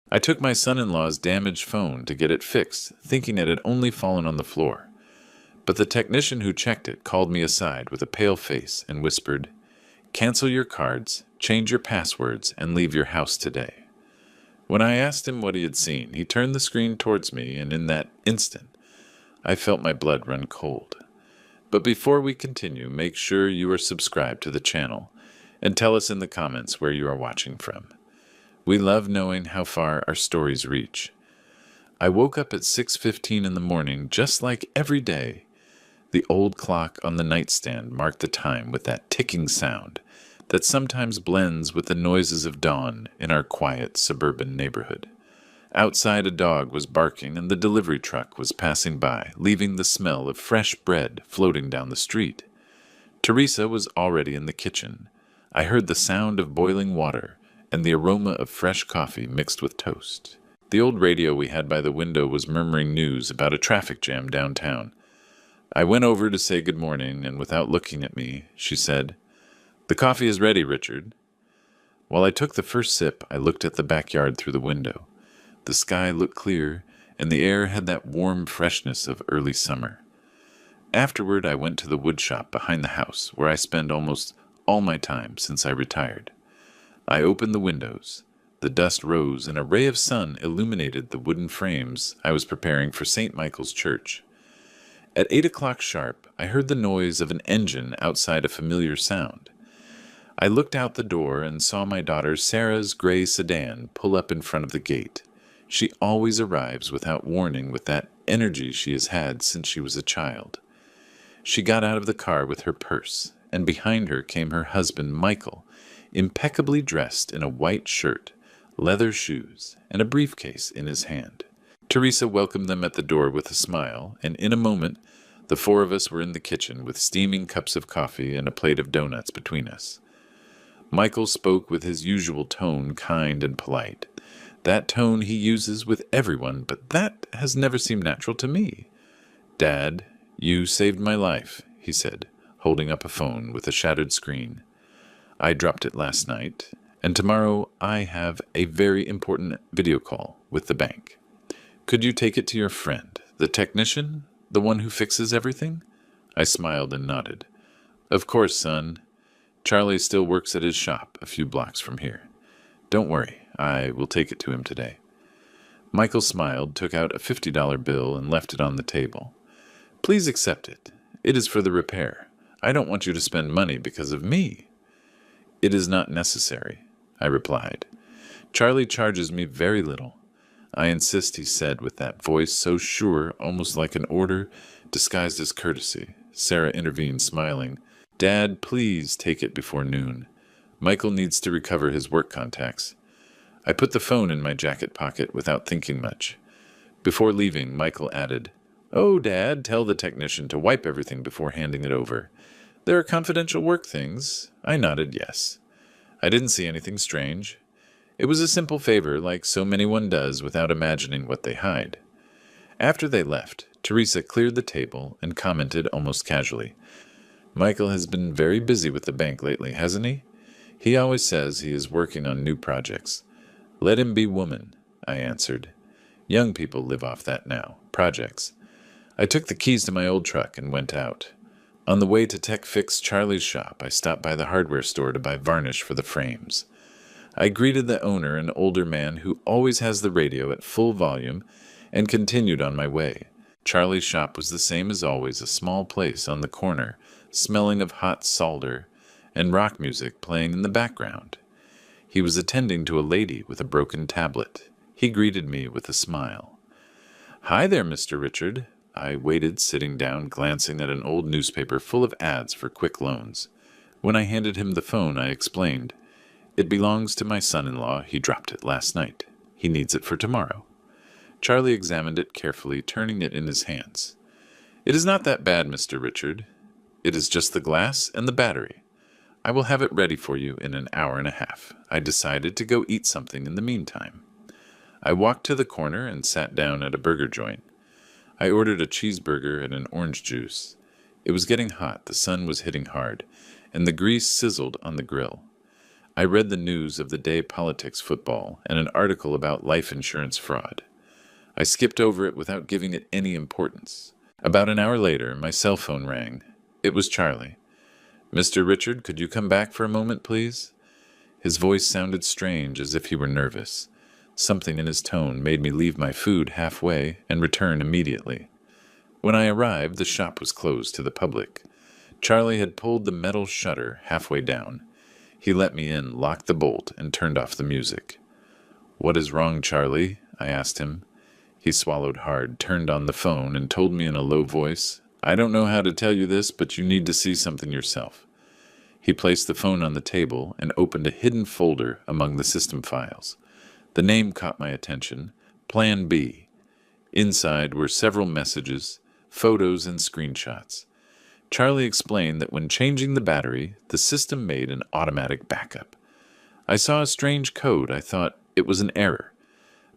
I took my son-in-law's damaged phone to get it fixed, thinking it had only fallen on the floor. But the technician who checked it called me aside with a pale face and whispered, "Cancel your cards, change your passwords, and leave your house today." When I asked him what he had seen, he turned the screen towards me, and in that instant, I felt my blood run cold. But before we continue, make sure you are subscribed to the channel, and tell us in the comments where you are watching from. We love knowing how far our stories reach. I woke up at 6:15 in the morning, just like every day. The old clock on the nightstand marked the time with that ticking sound that sometimes blends with the noises of dawn in our quiet suburban neighborhood. Outside, a dog was barking and the delivery truck was passing by, leaving the smell of fresh bread floating down the street. Teresa was already in the kitchen. I heard the sound of boiling water and the aroma of fresh coffee mixed with toast. The old radio we had by the window was murmuring news about a traffic jam downtown. I went over to say good morning, and without looking at me, she said, "The coffee is ready, Richard." While I took the first sip, I looked at the backyard through the window. The sky looked clear, and the air had that warm freshness of early summer. Afterward, I went to the wood shop behind the house, where I spend almost all my time since I retired. I opened the windows. The dust rose, and a ray of sun illuminated the wooden frames I was preparing for St. Michael's Church. At 8 o'clock sharp, I heard the noise of an engine outside a familiar sound. I looked out the door and saw my daughter Sarah's gray sedan pull up in front of the gate. She always arrives without warning with that energy she has had since she was a child. She got out of the car with her purse, and behind her came her husband, Michael, impeccably dressed in a white shirt, leather shoes, and a briefcase in his hand. Teresa welcomed them at the door with a smile, and in a moment, the four of us were in the kitchen with steaming cups of coffee and a plate of donuts between us. Michael spoke with his usual tone, kind and polite. That tone he uses with everyone, but that has never seemed natural to me. "Dad, you saved my life," he said, holding up a phone with a shattered screen. "I dropped it last night, and tomorrow I have a very important video call with the bank. Could you take it to your friend, the technician, the one who fixes everything?" I smiled and nodded. "Of course, son. Charlie still works at his shop a few blocks from here. Don't worry, I will take it to him today." Michael smiled, took out a $50 bill, and left it on the table. "Please accept it. It is for the repair. I don't want you to spend money because of me." "It is not necessary," I replied. "Charlie charges me very little." "I insist," he said with that voice so sure, almost like an order disguised as courtesy. Sarah intervened, smiling. "Dad, please take it before noon. Michael needs to recover his work contacts." I put the phone in my jacket pocket without thinking much. Before leaving, Michael added, "Oh, Dad, tell the technician to wipe everything before handing it over. There are confidential work things." I nodded yes. I didn't see anything strange. It was a simple favor, like so many one does without imagining what they hide. After they left, Teresa cleared the table and commented almost casually, "Michael has been very busy with the bank lately, hasn't he? He always says he is working on new projects." "Let him be woman," I answered. "Young people live off that now. Projects." I took the keys to my old truck and went out. On the way to Tech Fix Charlie's shop, I stopped by the hardware store to buy varnish for the frames. I greeted the owner, an older man who always has the radio at full volume, and continued on my way. Charlie's shop was the same as always, a small place on the corner, smelling of hot solder, and rock music playing in the background. He was attending to a lady with a broken tablet. He greeted me with a smile. "Hi there, Mr. Richard." I waited, sitting down, glancing at an old newspaper full of ads for quick loans. When I handed him the phone, I explained, "It belongs to my son-in-law. He dropped it last night. He needs it for tomorrow." Charlie examined it carefully, turning it in his hands. "It is not that bad, Mr. Richard. It is just the glass and the battery. I will have it ready for you in an hour and a half." I decided to go eat something in the meantime. I walked to the corner and sat down at a burger joint. I ordered a cheeseburger and an orange juice. It was getting hot, the sun was hitting hard, and the grease sizzled on the grill. I read the news of the day politics football and an article about life insurance fraud. I skipped over it without giving it any importance. About an hour later, my cell phone rang. It was Charlie. "Mr. Richard, could you come back for a moment, please?" His voice sounded strange, as if he were nervous. Something in his tone made me leave my food halfway and return immediately. When I arrived, the shop was closed to the public. Charlie had pulled the metal shutter halfway down. He let me in, locked the bolt, and turned off the music. "What is wrong, Charlie?" I asked him. He swallowed hard, turned on the phone, and told me in a low voice, "I don't know how to tell you this, but you need to see something yourself." He placed the phone on the table and opened a hidden folder among the system files. The name caught my attention, Plan B. Inside were several messages, photos, and screenshots. Charlie explained that when changing the battery, the system made an automatic backup. I saw a strange code. I thought it was an error.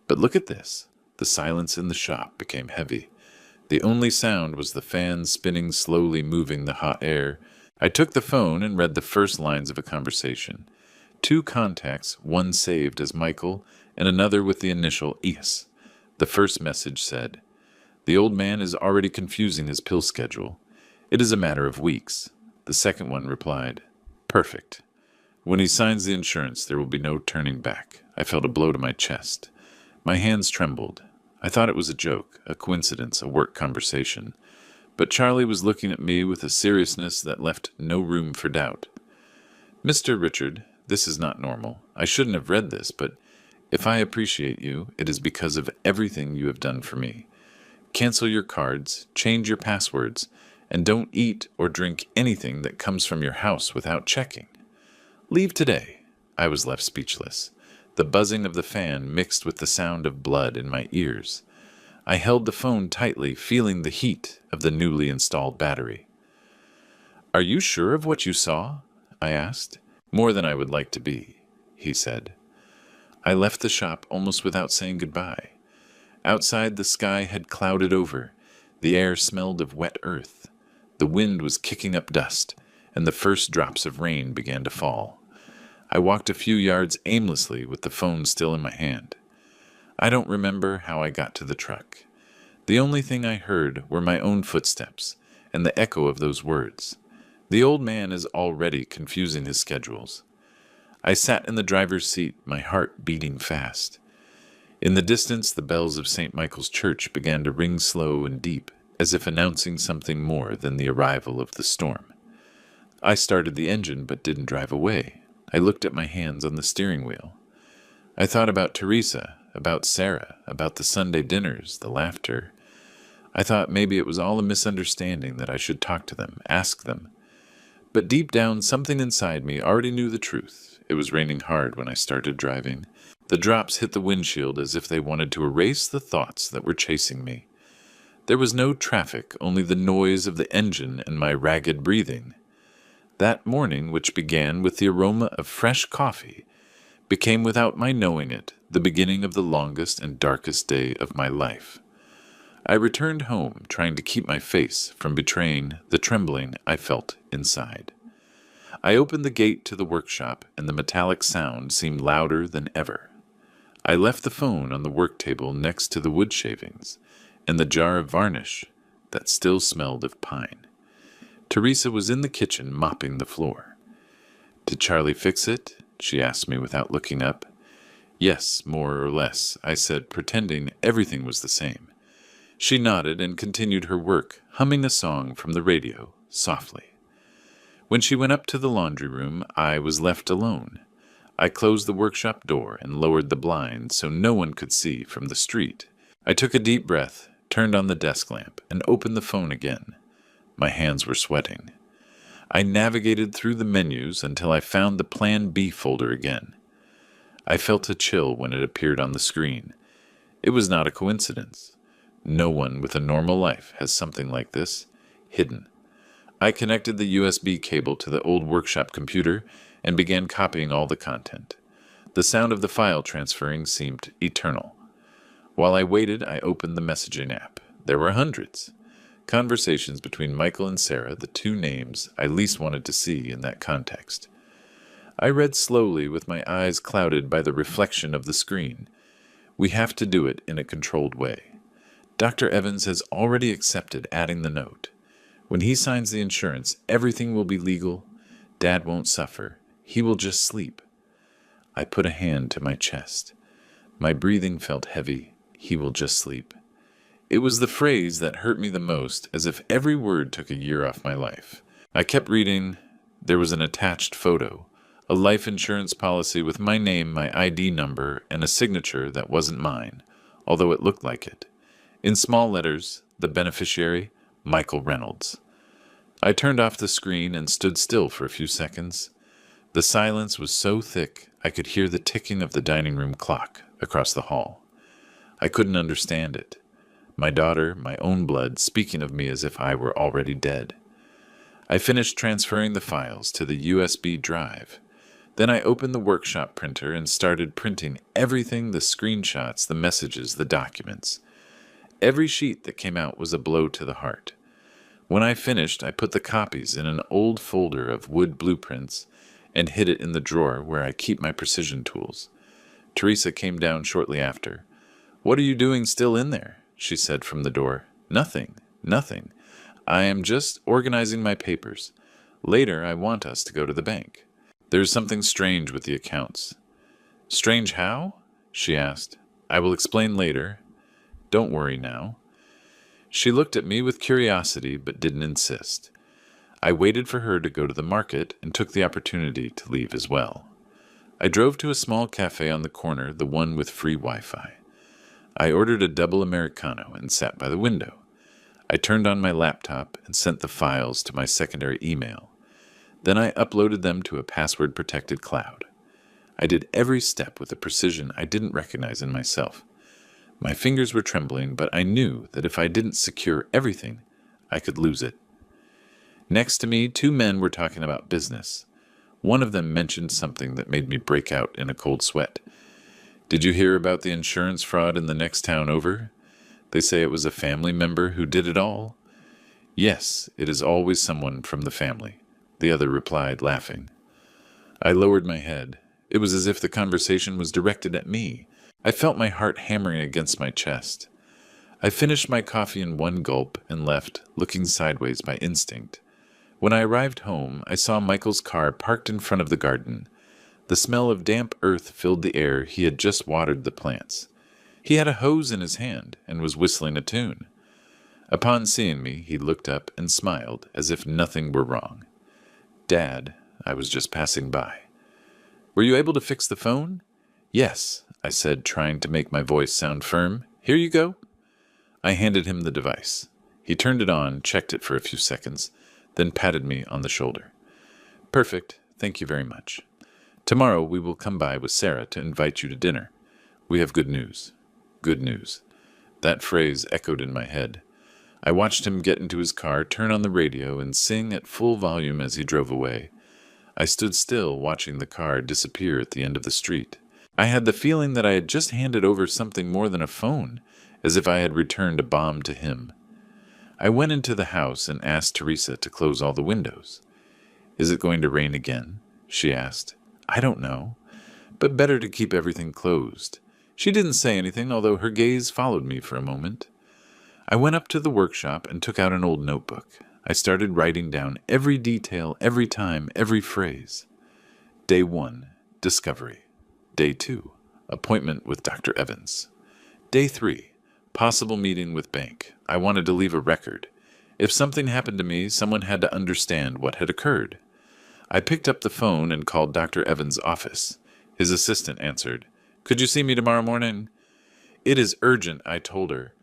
But look at this. The silence in the shop became heavy. The only sound was the fan spinning, slowly moving the hot air. I took the phone and read the first lines of a conversation. 2 contacts, one saved as Michael and another with the initial ES. The first message said, "The old man is already confusing his pill schedule. It is a matter of weeks." The second one replied, "Perfect. When he signs the insurance, there will be no turning back." I felt a blow to my chest. My hands trembled. I thought it was a joke, a coincidence, a work conversation. But Charlie was looking at me with a seriousness that left no room for doubt. "Mr. Richard, this is not normal. I shouldn't have read this, but if I appreciate you, it is because of everything you have done for me. Cancel your cards, change your passwords, and don't eat or drink anything that comes from your house without checking. Leave today." I was left speechless. The buzzing of the fan mixed with the sound of blood in my ears. I held the phone tightly, feeling the heat of the newly installed battery. "Are you sure of what you saw?" I asked. "More than I would like to be," he said. I left the shop almost without saying goodbye. Outside, the sky had clouded over. The air smelled of wet earth. The wind was kicking up dust, and the first drops of rain began to fall. I walked a few yards aimlessly with the phone still in my hand. I don't remember how I got to the truck. The only thing I heard were my own footsteps and the echo of those words. "The old man is already confusing his schedules." I sat in the driver's seat, my heart beating fast. In the distance, the bells of St. Michael's Church began to ring slow and deep, as if announcing something more than the arrival of the storm. I started the engine but didn't drive away. I looked at my hands on the steering wheel. I thought about Teresa, about Sarah, about the Sunday dinners, the laughter. I thought maybe it was all a misunderstanding, that I should talk to them, ask them. But deep down, something inside me already knew the truth. It was raining hard when I started driving. The drops hit the windshield as if they wanted to erase the thoughts that were chasing me. There was no traffic, only the noise of the engine and my ragged breathing. That morning, which began with the aroma of fresh coffee, became, without my knowing it, the beginning of the longest and darkest day of my life. I returned home, trying to keep my face from betraying the trembling I felt inside. I opened the gate to the workshop, and the metallic sound seemed louder than ever. I left the phone on the work table next to the wood shavings and the jar of varnish that still smelled of pine. Teresa was in the kitchen mopping the floor. "Did Charlie fix it?" she asked me without looking up. "Yes, more or less," I said, pretending everything was the same. She nodded and continued her work, humming a song from the radio, softly. When she went up to the laundry room, I was left alone. I closed the workshop door and lowered the blinds so no one could see from the street. I took a deep breath, turned on the desk lamp, and opened the phone again. My hands were sweating. I navigated through the menus until I found the Plan B folder again. I felt a chill when it appeared on the screen. It was not a coincidence. No one with a normal life has something like this, hidden. I connected the USB cable to the old workshop computer and began copying all the content. The sound of the file transferring seemed eternal. While I waited, I opened the messaging app. There were hundreds. Conversations between Michael and Sarah, the 2 names I least wanted to see in that context. I read slowly with my eyes clouded by the reflection of the screen. We have to do it in a controlled way. Dr. Evans has already accepted adding the note. When he signs the insurance, everything will be legal. Dad won't suffer. He will just sleep. I put a hand to my chest. My breathing felt heavy. He will just sleep. It was the phrase that hurt me the most, as if every word took a year off my life. I kept reading. There was an attached photo, a life insurance policy with my name, my ID number, and a signature that wasn't mine, although it looked like it. In small letters, the beneficiary, Michael Reynolds. I turned off the screen and stood still for a few seconds. The silence was so thick I could hear the ticking of the dining room clock across the hall. I couldn't understand it. My daughter, my own blood, speaking of me as if I were already dead. I finished transferring the files to the USB drive. Then I opened the workshop printer and started printing everything, the screenshots, the messages, the documents. Every sheet that came out was a blow to the heart. When I finished, I put the copies in an old folder of wood blueprints and hid it in the drawer where I keep my precision tools. Teresa came down shortly after. "What are you doing still in there?" she said from the door. "Nothing. I am just organizing my papers. Later, I want us to go to the bank. There's something strange with the accounts." "Strange how?" she asked. "I will explain later. Don't worry now." She looked at me with curiosity but didn't insist. I waited for her to go to the market and took the opportunity to leave as well. I drove to a small cafe on the corner, the one with free Wi-Fi. I ordered a double Americano and sat by the window. I turned on my laptop and sent the files to my secondary email. Then I uploaded them to a password-protected cloud. I did every step with a precision I didn't recognize in myself. My fingers were trembling, but I knew that if I didn't secure everything, I could lose it. Next to me, 2 men were talking about business. One of them mentioned something that made me break out in a cold sweat. "Did you hear about the insurance fraud in the next town over? They say it was a family member who did it all." "Yes, it is always someone from the family," the other replied, laughing. I lowered my head. It was as if the conversation was directed at me. I felt my heart hammering against my chest. I finished my coffee in one gulp and left, looking sideways by instinct. When I arrived home, I saw Michael's car parked in front of the garden. The smell of damp earth filled the air. He had just watered the plants. He had a hose in his hand and was whistling a tune. Upon seeing me, he looked up and smiled as if nothing were wrong. "Dad, I was just passing by." "Were you able to fix the phone?" "Yes," I said, trying to make my voice sound firm. "Here you go." I handed him the device. He turned it on, checked it for a few seconds, then patted me on the shoulder. "Perfect. Thank you very much. Tomorrow we will come by with Sarah to invite you to dinner. We have good news." Good news. That phrase echoed in my head. I watched him get into his car, turn on the radio, and sing at full volume as he drove away. I stood still, watching the car disappear at the end of the street. I had the feeling that I had just handed over something more than a phone, as if I had returned a bomb to him. I went into the house and asked Teresa to close all the windows. "Is it going to rain again?" she asked. "I don't know, but better to keep everything closed." She didn't say anything, although her gaze followed me for a moment. I went up to the workshop and took out an old notebook. I started writing down every detail, every time, every phrase. Day 1, discovery. Day 2, appointment with Dr. Evans. Day 3, possible meeting with bank. I wanted to leave a record. If something happened to me, someone had to understand what had occurred. I picked up the phone and called Dr. Evans' office. His assistant answered. "Could you see me tomorrow morning?" "It is urgent," I told her.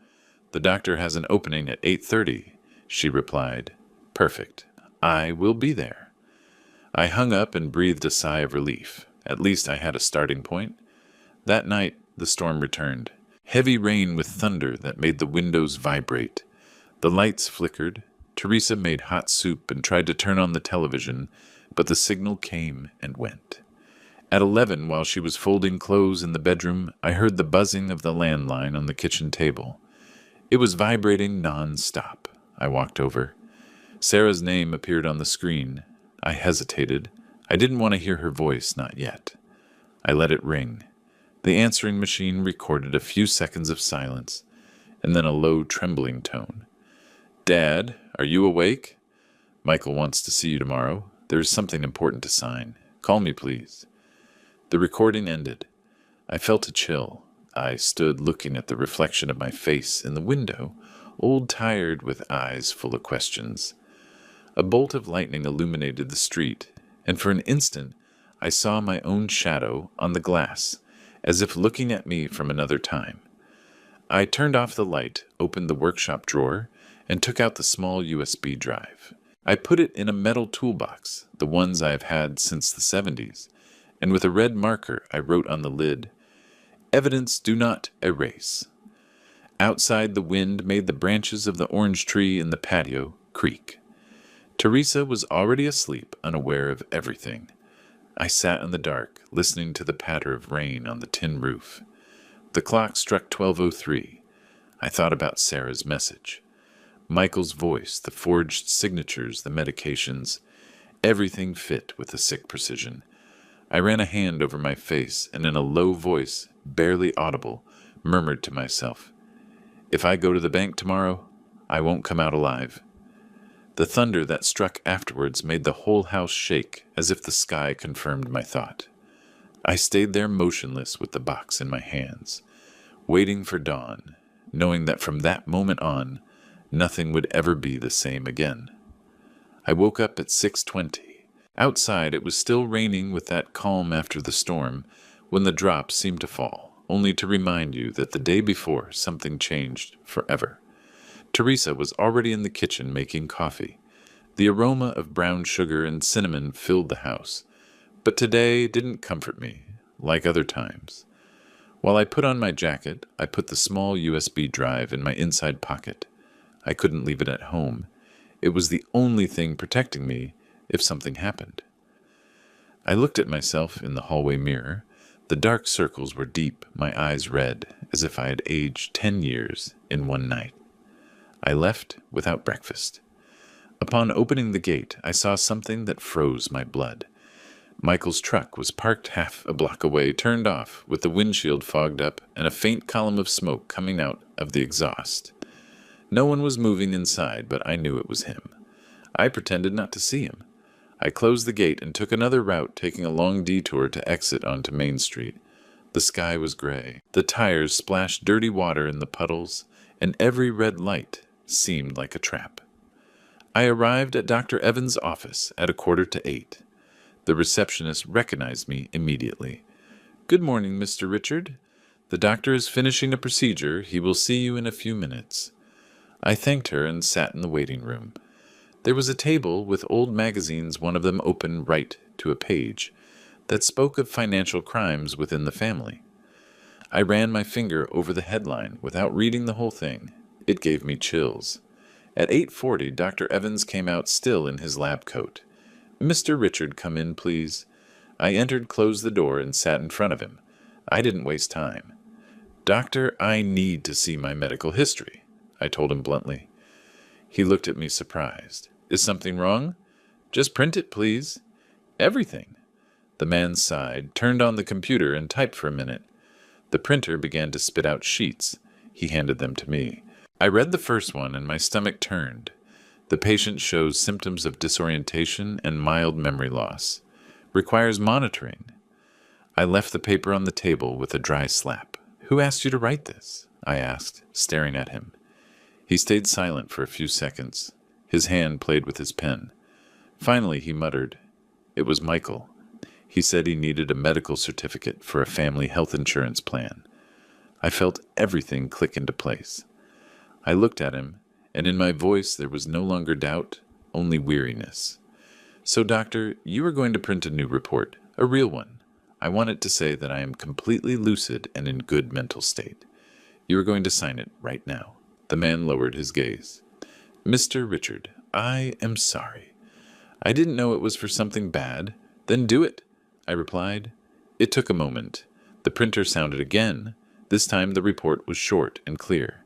"The doctor has an opening at 8:30, she replied. "Perfect. I will be there." I hung up and breathed a sigh of relief. At least I had a starting point. That night, the storm returned. Heavy rain with thunder that made the windows vibrate. The lights flickered. Teresa made hot soup and tried to turn on the television, but the signal came and went. At 11, while she was folding clothes in the bedroom, I heard the buzzing of the landline on the kitchen table. It was vibrating non-stop. I walked over. Sarah's name appeared on the screen. I hesitated. I didn't want to hear her voice, not yet. I let it ring. The answering machine recorded a few seconds of silence, and then a low, trembling tone. Dad, are you awake? Michael wants to see you tomorrow. There is something important to sign. Call me, please. The recording ended. I felt a chill. I stood looking at the reflection of my face in the window, old tired with eyes full of questions. A bolt of lightning illuminated the street, and for an instant I saw my own shadow on the glass, as if looking at me from another time. I turned off the light, opened the workshop drawer, and took out the small USB drive. I put it in a metal toolbox, the ones I have had since the 70s, and with a red marker I wrote on the lid, "Evidence do not erase." Outside, the wind made the branches of the orange tree in the patio creak. Teresa was already asleep, unaware of everything. I sat in the dark, listening to the patter of rain on the tin roof. The clock struck 12:03. I thought about Sarah's message. Michael's voice, the forged signatures, the medications, everything fit with a sick precision. I ran a hand over my face and in a low voice, barely audible, murmured to myself, "If I go to the bank tomorrow, I won't come out alive." The thunder that struck afterwards made the whole house shake, as if the sky confirmed my thought. I stayed there motionless with the box in my hands, waiting for dawn, knowing that from that moment on, nothing would ever be the same again. I woke up at 6:20. Outside it was still raining with that calm after the storm, when the drops seemed to fall, only to remind you that the day before something changed forever. Teresa was already in the kitchen making coffee. The aroma of brown sugar and cinnamon filled the house, but today didn't comfort me, like other times. While I put on my jacket, I put the small USB drive in my inside pocket. I couldn't leave it at home. It was the only thing protecting me if something happened. I looked at myself in the hallway mirror. The dark circles were deep, my eyes red, as if I had aged 10 years in one night. I left without breakfast. Upon opening the gate, I saw something that froze my blood. Michael's truck was parked half a block away, turned off, with the windshield fogged up and a faint column of smoke coming out of the exhaust. No one was moving inside, but I knew it was him. I pretended not to see him. I closed the gate and took another route, taking a long detour to exit onto Main Street. The sky was gray. The tires splashed dirty water in the puddles, and every red light seemed like a trap. I arrived at Dr. Evans' office at 7:45. The receptionist recognized me immediately. "Good morning, Mr. Richard. The doctor is finishing a procedure. He will see you in a few minutes." I thanked her and sat in the waiting room. There was a table with old magazines, one of them open right to a page, that spoke of financial crimes within the family. I ran my finger over the headline without reading the whole thing. It gave me chills. At 8:40, Dr. Evans came out still in his lab coat. "Mr. Richard, come in, please." I entered, closed the door, and sat in front of him. I didn't waste time. "Doctor, I need to see my medical history," I told him bluntly. He looked at me surprised. "Is something wrong?" "Just print it, please." "Everything." The man sighed, turned on the computer, and typed for a minute. The printer began to spit out sheets. He handed them to me. I read the first one, and my stomach turned. The patient shows symptoms of disorientation and mild memory loss. Requires monitoring. I left the paper on the table with a dry slap. "Who asked you to write this?" I asked, staring at him. He stayed silent for a few seconds. His hand played with his pen. Finally, he muttered, "It was Michael. He said he needed a medical certificate for a family health insurance plan." I felt everything click into place. I looked at him, and in my voice there was no longer doubt, only weariness. "So, doctor, you are going to print a new report, a real one. I want it to say that I am completely lucid and in good mental state. You are going to sign it right now." The man lowered his gaze. "Mr. Richard, I am sorry. I didn't know it was for something bad." "Then do it," I replied. It took a moment. The printer sounded again. This time the report was short and clear.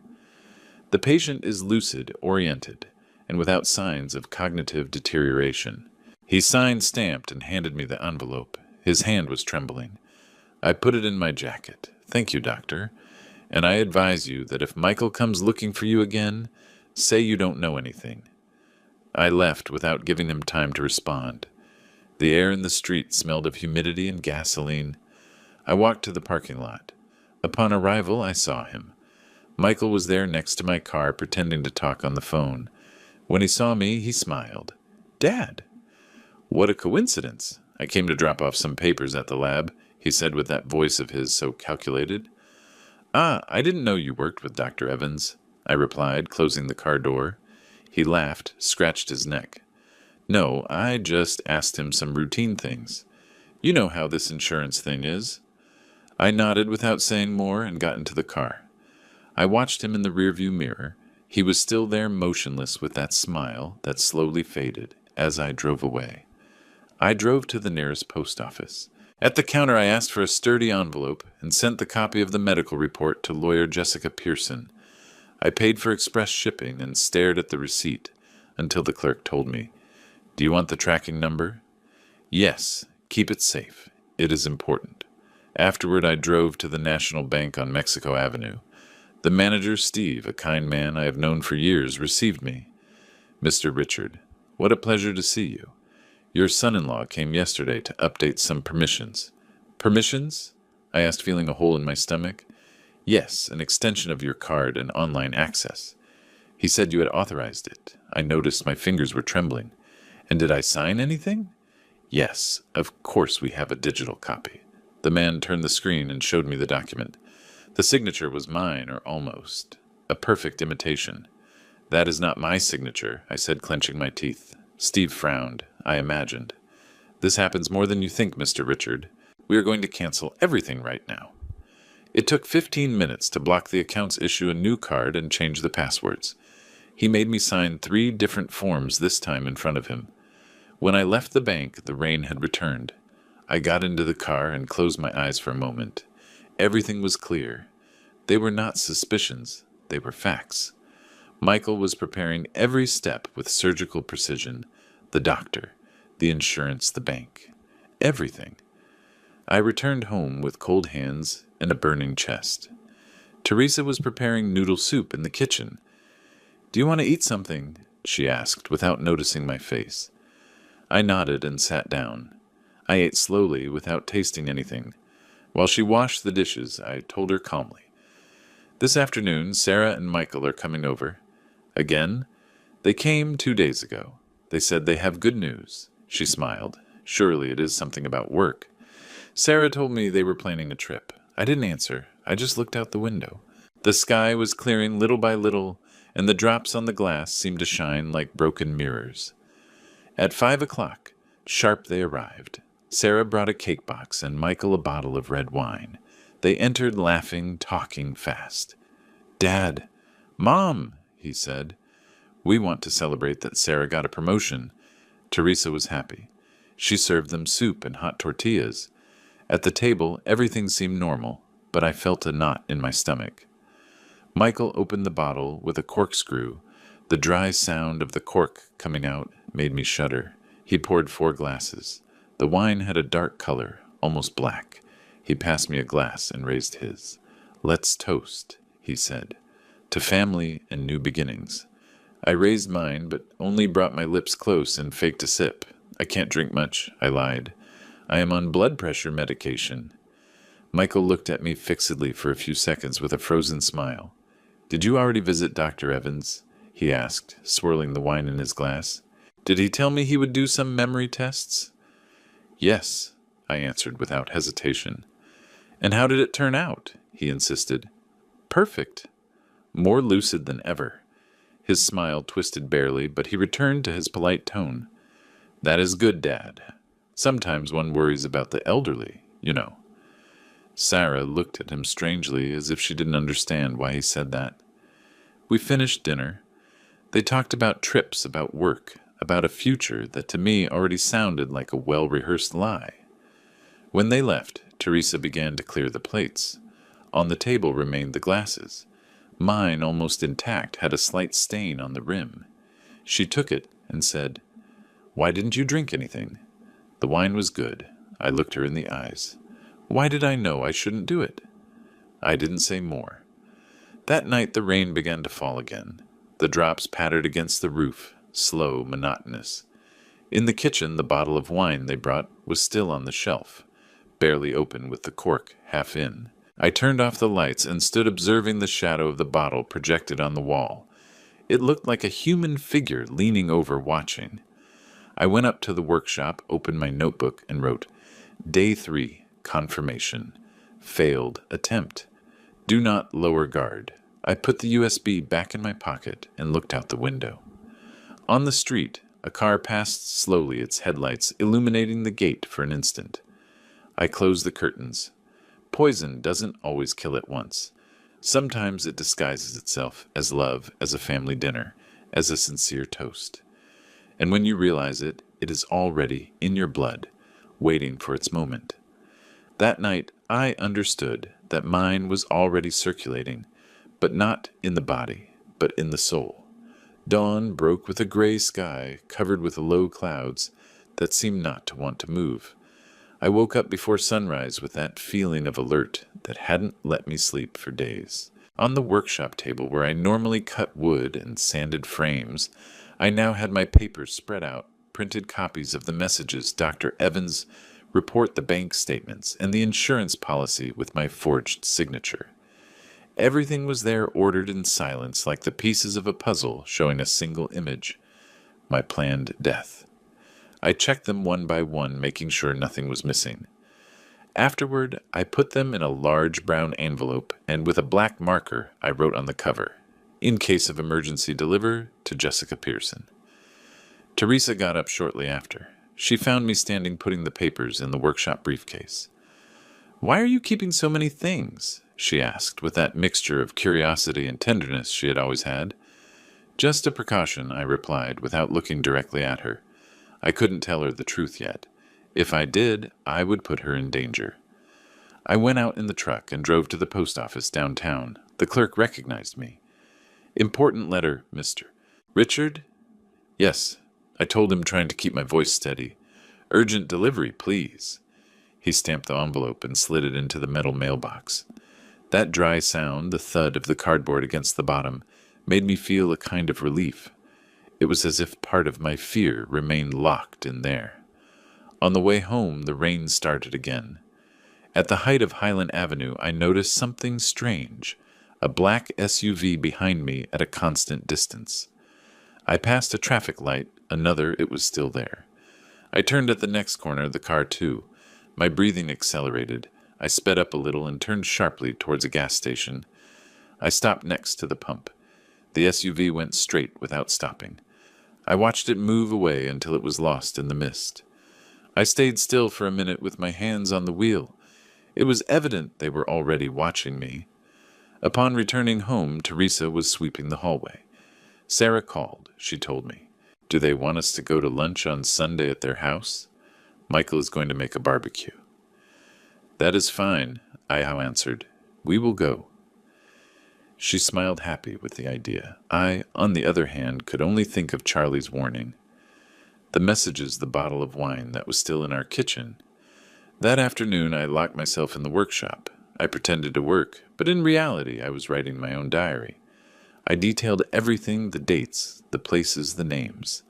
"The patient is lucid, oriented, and without signs of cognitive deterioration. He signed, stamped, and handed me the envelope. His hand was trembling. I put it in my jacket. Thank you, Doctor. And I advise you that if Michael comes looking for you again, say you don't know anything. I left without giving him time to respond. The air in the street smelled of humidity and gasoline. I walked to the parking lot. Upon arrival, I saw him. Michael was there next to my car, pretending to talk on the phone. When he saw me, he smiled. "Dad!" "What a coincidence. I came to drop off some papers at the lab," he said with that voice of his so calculated. "Ah, I didn't know you worked with Dr. Evans," I replied, closing the car door. He laughed, scratched his neck. "No, I just asked him some routine things. You know how this insurance thing is." I nodded without saying more and got into the car. I watched him in the rearview mirror. He was still there motionless with that smile that slowly faded as I drove away. I drove to the nearest post office. At the counter I asked for a sturdy envelope and sent the copy of the medical report to lawyer Jessica Pearson. I paid for express shipping and stared at the receipt until the clerk told me, "Do you want the tracking number?" "Yes, keep it safe. It is important." Afterward I drove to the National Bank on Mexico Avenue. The manager, Steve, a kind man I have known for years, received me. "Mr. Richard, what a pleasure to see you. Your son-in-law came yesterday to update some permissions." "Permissions?" I asked, feeling a hole in my stomach. "Yes, an extension of your card and online access. He said you had authorized it. I noticed my fingers were trembling. And did I sign anything?" "Yes, of course we have a digital copy." The man turned the screen and showed me the document. The signature was mine, or almost. A perfect imitation. "That is not my signature," I said, clenching my teeth. Steve frowned. I imagined. "This happens more than you think, Mr. Richard. We are going to cancel everything right now." It took 15 minutes to block the accounts, issue a new card, and change the passwords. He made me sign 3 different forms this time in front of him. When I left the bank, the rain had returned. I got into the car and closed my eyes for a moment. Everything was clear. They were not suspicions. They were facts. Michael was preparing every step with surgical precision. The doctor, the insurance, the bank. Everything. I returned home with cold hands and a burning chest. Teresa was preparing noodle soup in the kitchen. "Do you want to eat something?" she asked, without noticing my face. I nodded and sat down. I ate slowly, without tasting anything. While she washed the dishes, I told her calmly, "This afternoon, Sarah and Michael are coming over." "Again?" "They came 2 days ago. They said they have good news." She smiled. "Surely it is something about work." "Sarah told me they were planning a trip." I didn't answer. I just looked out the window. The sky was clearing little by little, and the drops on the glass seemed to shine like broken mirrors. At 5 o'clock, sharp they arrived. Sarah brought a cake box and Michael a bottle of red wine. They entered laughing, talking fast. "Dad!" "Mom!" he said. "We want to celebrate that Sarah got a promotion." Teresa was happy. She served them soup and hot tortillas. At the table, everything seemed normal, but I felt a knot in my stomach. Michael opened the bottle with a corkscrew. The dry sound of the cork coming out made me shudder. He poured 4 glasses. The wine had a dark color, almost black. He passed me a glass and raised his. "Let's toast," he said, "to family and new beginnings." I raised mine, but only brought my lips close and faked a sip. "I can't drink much," I lied. "I am on blood pressure medication." Michael looked at me fixedly for a few seconds with a frozen smile. "Did you already visit Dr. Evans?" he asked, swirling the wine in his glass. "Did he tell me he would do some memory tests?" "Yes," I answered without hesitation. "And how did it turn out?" he insisted. "Perfect." More lucid than ever. His smile twisted barely, but he returned to his polite tone. "That is good, Dad. Sometimes one worries about the elderly, you know." Sarah looked at him strangely, as if she didn't understand why he said that. We finished dinner. They talked about trips, about work, about a future that to me already sounded like a well-rehearsed lie. When they left, Teresa began to clear the plates. On the table remained the glasses. Mine, almost intact, had a slight stain on the rim. She took it and said, Why didn't you drink anything? The wine was good. I looked her in the eyes. Why did I know I shouldn't do it? I didn't say more. That night the rain began to fall again. The drops pattered against the roof, slow, monotonous. In the kitchen, the bottle of wine they brought was still on the shelf, barely open with the cork half in. I turned off the lights and stood observing the shadow of the bottle projected on the wall. It looked like a human figure leaning over watching. I went up to the workshop, opened my notebook, and wrote, Day 3, confirmation. Failed attempt. Do not lower guard. I put the USB back in my pocket and looked out the window. On the street, a car passed slowly, its headlights illuminating the gate for an instant. I closed the curtains. Poison doesn't always kill at once. Sometimes it disguises itself as love, as a family dinner, as a sincere toast. And when you realize it, it is already in your blood, waiting for its moment. That night, I understood that mine was already circulating, but not in the body, but in the soul. Dawn broke with a gray sky covered with low clouds that seemed not to want to move. I woke up before sunrise with that feeling of alert that hadn't let me sleep for days. On the workshop table where I normally cut wood and sanded frames, I now had my papers spread out, printed copies of the messages Dr. Evans report, the bank statements, and the insurance policy with my forged signature. Everything was there ordered in silence like the pieces of a puzzle showing a single image, my planned death. I checked them one by one, making sure nothing was missing. Afterward, I put them in a large brown envelope, and with a black marker, I wrote on the cover, In case of emergency, deliver to Jessica Pearson. Teresa got up shortly after. She found me standing putting the papers in the workshop briefcase. Why are you keeping so many things? She asked, with that mixture of curiosity and tenderness she had always had. Just a precaution, I replied, without looking directly at her. I couldn't tell her the truth yet. If I did, I would put her in danger. I went out in the truck and drove to the post office downtown. The clerk recognized me. Important letter, Mr. Richard? Yes, I told him, trying to keep my voice steady. Urgent delivery, please. He stamped the envelope and slid it into the metal mailbox. That dry sound, the thud of the cardboard against the bottom, made me feel a kind of relief. It was as if part of my fear remained locked in there. On the way home, the rain started again. At the height of Highland Avenue, I noticed something strange, a black SUV behind me at a constant distance. I passed a traffic light, another, it was still there. I turned at the next corner, the car too. My breathing accelerated. I sped up a little and turned sharply towards a gas station. I stopped next to the pump. The SUV went straight without stopping. I watched it move away until it was lost in the mist. I stayed still for a minute with my hands on the wheel. It was evident they were already watching me. Upon returning home, Teresa was sweeping the hallway. Sarah called, she told me. Do they want us to go to lunch on Sunday at their house? Michael is going to make a barbecue. That is fine, I answered. We will go. She smiled happy with the idea. I, on the other hand, could only think of Charlie's warning. The messages, the bottle of wine that was still in our kitchen. That afternoon I locked myself in the workshop. I pretended to work, but in reality I was writing my own diary. I detailed everything, the dates, the places, the names.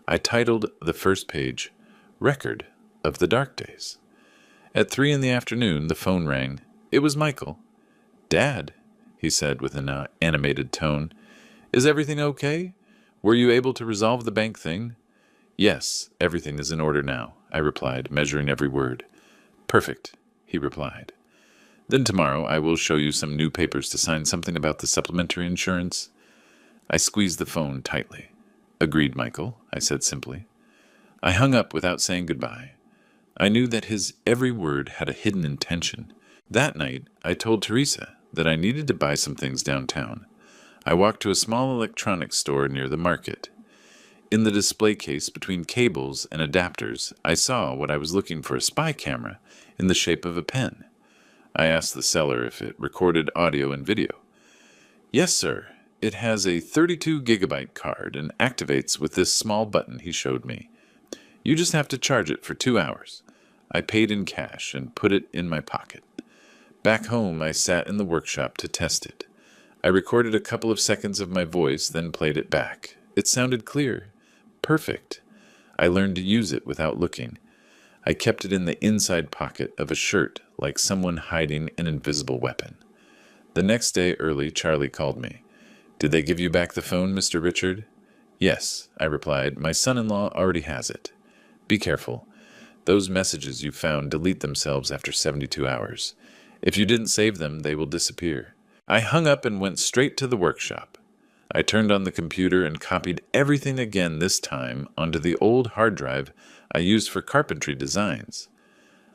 I titled the first page, Record of the Dark Days. At 3 p.m, the phone rang. It was Michael. Dad, he said with an animated tone. Is everything okay? Were you able to resolve the bank thing? Yes, everything is in order now, I replied, measuring every word. Perfect, he replied. Then tomorrow I will show you some new papers to sign, something about the supplementary insurance. I squeezed the phone tightly. Agreed, Michael, I said simply. I hung up without saying goodbye. I knew that his every word had a hidden intention. That night, I told Teresa that I needed to buy some things downtown. I walked to a small electronics store near the market. In the display case between cables and adapters, I saw what I was looking for, a spy camera in the shape of a pen. I asked the seller if it recorded audio and video. Yes, sir. It has a 32 gigabyte card and activates with this small button he showed me. You just have to charge it for 2 hours. I paid in cash and put it in my pocket. Back home, I sat in the workshop to test it. I recorded a couple of seconds of my voice, then played it back. It sounded clear. Perfect. I learned to use it without looking. I kept it in the inside pocket of a shirt, like someone hiding an invisible weapon. The next day early, Charlie called me. "Did they give you back the phone, Mr. Richard?" "Yes," I replied. "My son-in-law already has it." "Be careful. Those messages you found delete themselves after 72 hours. If you didn't save them, they will disappear." I hung up and went straight to the workshop. I turned on the computer and copied everything again, this time onto the old hard drive I used for carpentry designs.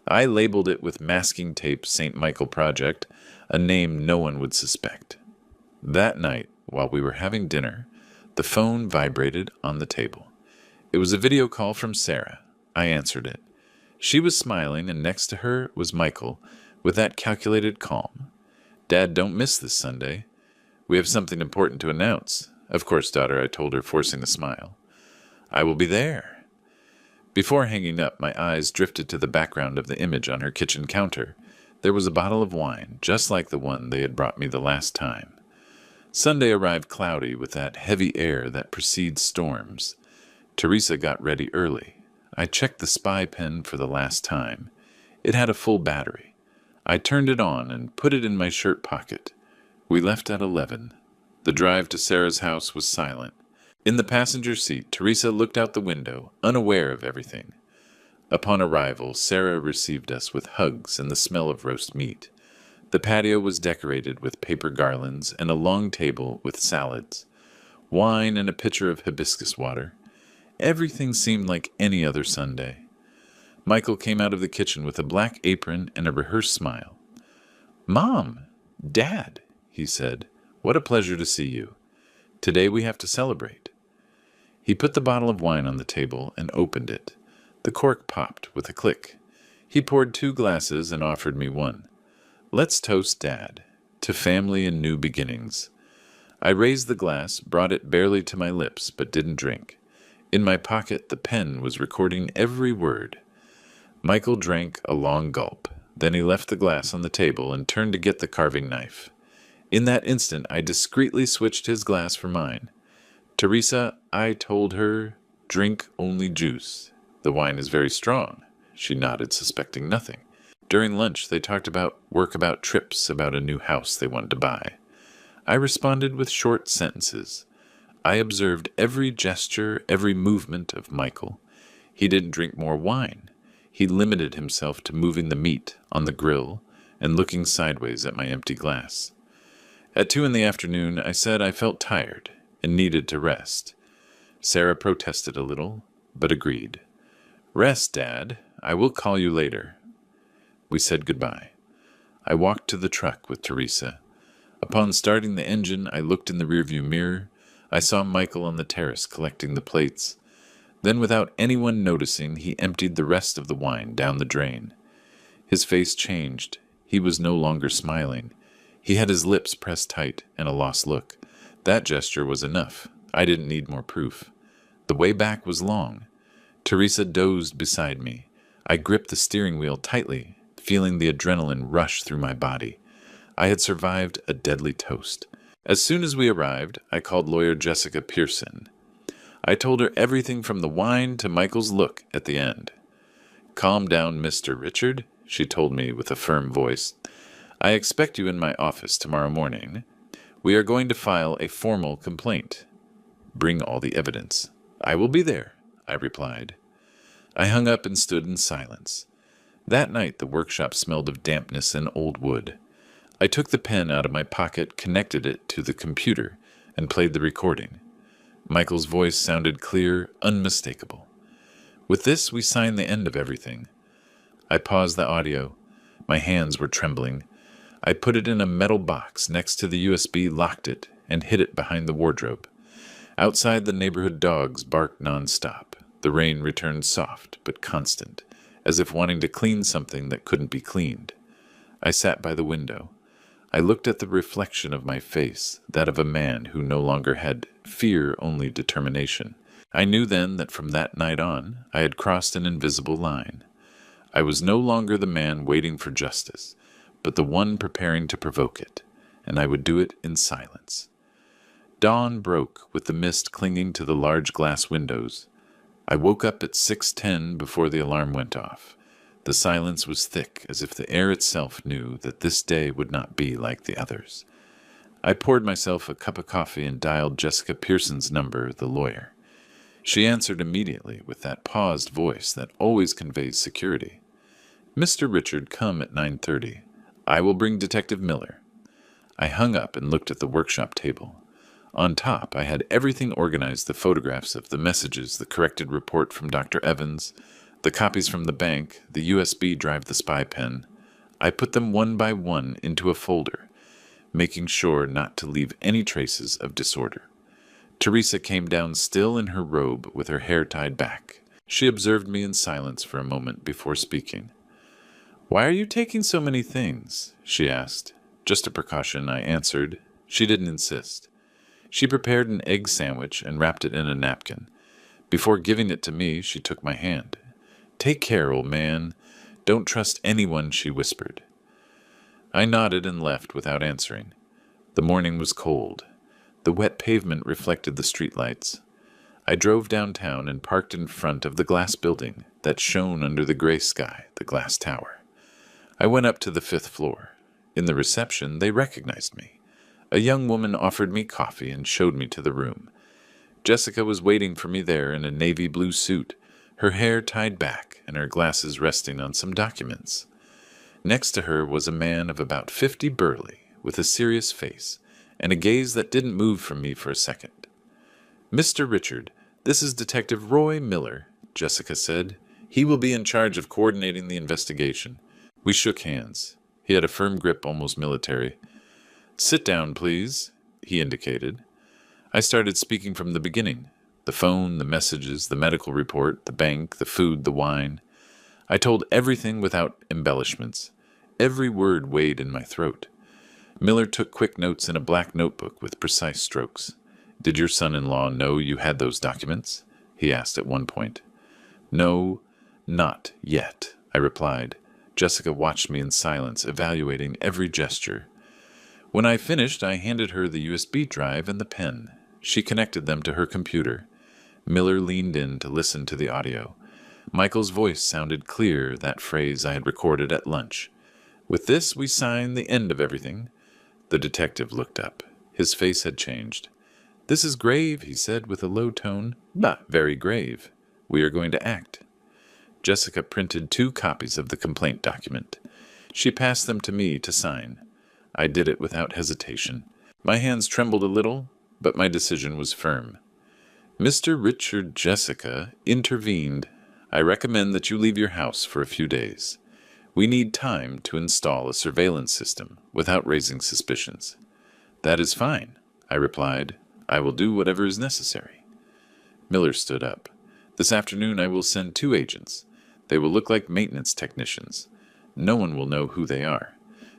I labeled it with masking tape St. Michael Project, a name no one would suspect. That night, while we were having dinner, the phone vibrated on the table. It was a video call from Sarah. I answered it. She was smiling, and next to her was Michael, with that calculated calm. "Dad, don't miss this Sunday. We have something important to announce." "Of course, daughter," I told her, forcing a smile. "I will be there." Before hanging up, my eyes drifted to the background of the image on her kitchen counter. There was a bottle of wine, just like the one they had brought me the last time. Sunday arrived cloudy with that heavy air that precedes storms. Teresa got ready early. I checked the spy pen for the last time. It had a full battery. I turned it on and put it in my shirt pocket. We left at 11. The drive to Sarah's house was silent. In the passenger seat, Teresa looked out the window, unaware of everything. Upon arrival, Sarah received us with hugs and the smell of roast meat. The patio was decorated with paper garlands and a long table with salads, wine and a pitcher of hibiscus water. Everything seemed like any other Sunday. Michael came out of the kitchen with a black apron and a rehearsed smile. "Mom! Dad!" he said. "What a pleasure to see you. Today we have to celebrate." He put the bottle of wine on the table and opened it. The cork popped with a click. He poured 2 glasses and offered me one. "Let's toast, Dad, to family and new beginnings." I raised the glass, brought it barely to my lips, but didn't drink. In my pocket, the pen was recording every word. Michael drank a long gulp. Then he left the glass on the table and turned to get the carving knife. In that instant, I discreetly switched his glass for mine. "Teresa," I told her, "drink only juice. The wine is very strong." She nodded, suspecting nothing. During lunch, they talked about trips, about a new house they wanted to buy. I responded with short sentences. I observed every gesture, every movement of Michael. He didn't drink more wine. He limited himself to moving the meat on the grill and looking sideways at my empty glass. At 2 p.m, I said I felt tired and needed to rest. Sarah protested a little, but agreed. "Rest, Dad. I will call you later." We said goodbye. I walked to the truck with Teresa. Upon starting the engine, I looked in the rearview mirror. I saw Michael on the terrace collecting the plates. Then, without anyone noticing, he emptied the rest of the wine down the drain. His face changed. He was no longer smiling. He had his lips pressed tight and a lost look. That gesture was enough. I didn't need more proof. The way back was long. Teresa dozed beside me. I gripped the steering wheel tightly, feeling the adrenaline rush through my body. I had survived a deadly toast. As soon as we arrived, I called lawyer Jessica Pearson. I told her everything from the wine to Michael's look at the end. "Calm down, Mr. Richard," she told me with a firm voice. "I expect you in my office tomorrow morning. We are going to file a formal complaint. Bring all the evidence." "I will be there," I replied. I hung up and stood in silence. That night the workshop smelled of dampness and old wood. I took the pen out of my pocket, connected it to the computer, and played the recording. Michael's voice sounded clear, unmistakable. With this, we signed the end of everything. I paused the audio. My hands were trembling. I put it in a metal box next to the USB, locked it, and hid it behind the wardrobe. Outside, the neighborhood dogs barked nonstop. The rain returned soft but constant, as if wanting to clean something that couldn't be cleaned. I sat by the window. I looked at the reflection of my face, that of a man who no longer had fear, only determination. I knew then that from that night on, I had crossed an invisible line. I was no longer the man waiting for justice, but the one preparing to provoke it, and I would do it in silence. Dawn broke with the mist clinging to the large glass windows. I woke up at 6:10 before the alarm went off. The silence was thick, as if the air itself knew that this day would not be like the others. I poured myself a cup of coffee and dialed Jessica Pearson's number, the lawyer. She answered immediately with that paused voice that always conveys security. "Mr. Richard, come at 9:30. I will bring Detective Miller." I hung up and looked at the workshop table. On top, I had everything organized: the photographs of the messages, the corrected report from Dr. Evans, the copies from the bank, the USB drive, the spy pen. I put them one by one into a folder, making sure not to leave any traces of disorder. Teresa came down still in her robe with her hair tied back. She observed me in silence for a moment before speaking. "Why are you taking so many things?" she asked. "Just a precaution," I answered. She didn't insist. She prepared an egg sandwich and wrapped it in a napkin. Before giving it to me, she took my hand. "Take care, old man. Don't trust anyone," she whispered. I nodded and left without answering. The morning was cold. The wet pavement reflected the streetlights. I drove downtown and parked in front of the glass building that shone under the gray sky, the glass tower. I went up to the 5th floor. In the reception, they recognized me. A young woman offered me coffee and showed me to the room. Jessica was waiting for me there in a navy blue suit, her hair tied back and her glasses resting on some documents. Next to her was a man of about 50, burly, with a serious face, and a gaze that didn't move from me for a second. "Mr. Richard, this is Detective Roy Miller," Jessica said. "He will be in charge of coordinating the investigation." We shook hands. He had a firm grip, almost military. "Sit down, please," he indicated. I started speaking from the beginning. The phone, the messages, the medical report, the bank, the food, the wine. I told everything without embellishments. Every word weighed in my throat. Miller took quick notes in a black notebook with precise strokes. "Did your son-in-law know you had those documents?" he asked at one point. "No, not yet," I replied. Jessica watched me in silence, evaluating every gesture. When I finished, I handed her the USB drive and the pen. She connected them to her computer. Miller leaned in to listen to the audio. Michael's voice sounded clear, that phrase I had recorded at lunch. "With this, we sign the end of everything." The detective looked up. His face had changed. "This is grave," he said with a low tone. "But very grave. We are going to act." Jessica printed 2 copies of the complaint document. She passed them to me to sign. I did it without hesitation. My hands trembled a little, but my decision was firm. Mr. Richard, Jessica intervened. "I recommend that you leave your house for a few days. We need time to install a surveillance system without raising suspicions." "That is fine," I replied. "I will do whatever is necessary." Miller stood up. "This afternoon I will send 2 agents. They will look like maintenance technicians. No one will know who they are.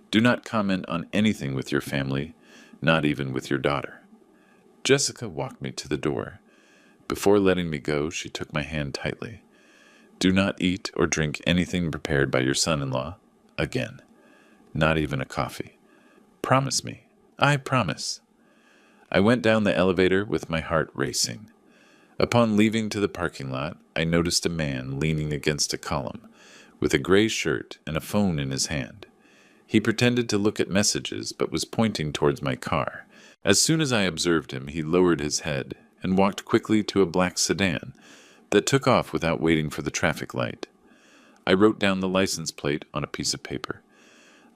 Do not comment on anything with your family, not even with your daughter." Jessica walked me to the door. Before letting me go, she took my hand tightly. "Do not eat or drink anything prepared by your son-in-law again. Not even a coffee. Promise me." "I promise." I went down the elevator with my heart racing. Upon leaving to the parking lot, I noticed a man leaning against a column, with a gray shirt and a phone in his hand. He pretended to look at messages, but was pointing towards my car. As soon as I observed him, he lowered his head and walked quickly to a black sedan that took off without waiting for the traffic light. I wrote down the license plate on a piece of paper.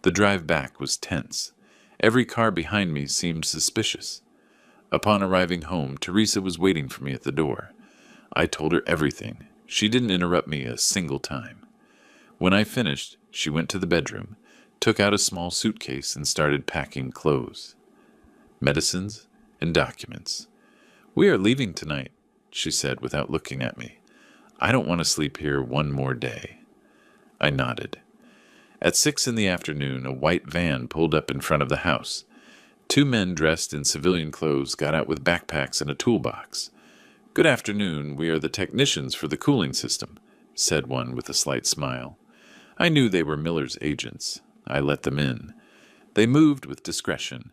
The drive back was tense. Every car behind me seemed suspicious. Upon arriving home, Teresa was waiting for me at the door. I told her everything. She didn't interrupt me a single time. When I finished, she went to the bedroom, took out a small suitcase, and started packing clothes, medicines, and documents. "We are leaving tonight," she said without looking at me. "I don't want to sleep here one more day." I nodded. At 6 in the afternoon, a white van pulled up in front of the house. 2 men dressed in civilian clothes got out with backpacks and a toolbox. "Good afternoon, we are the technicians for the cooling system," said one with a slight smile. I knew they were Miller's agents. I let them in. They moved with discretion.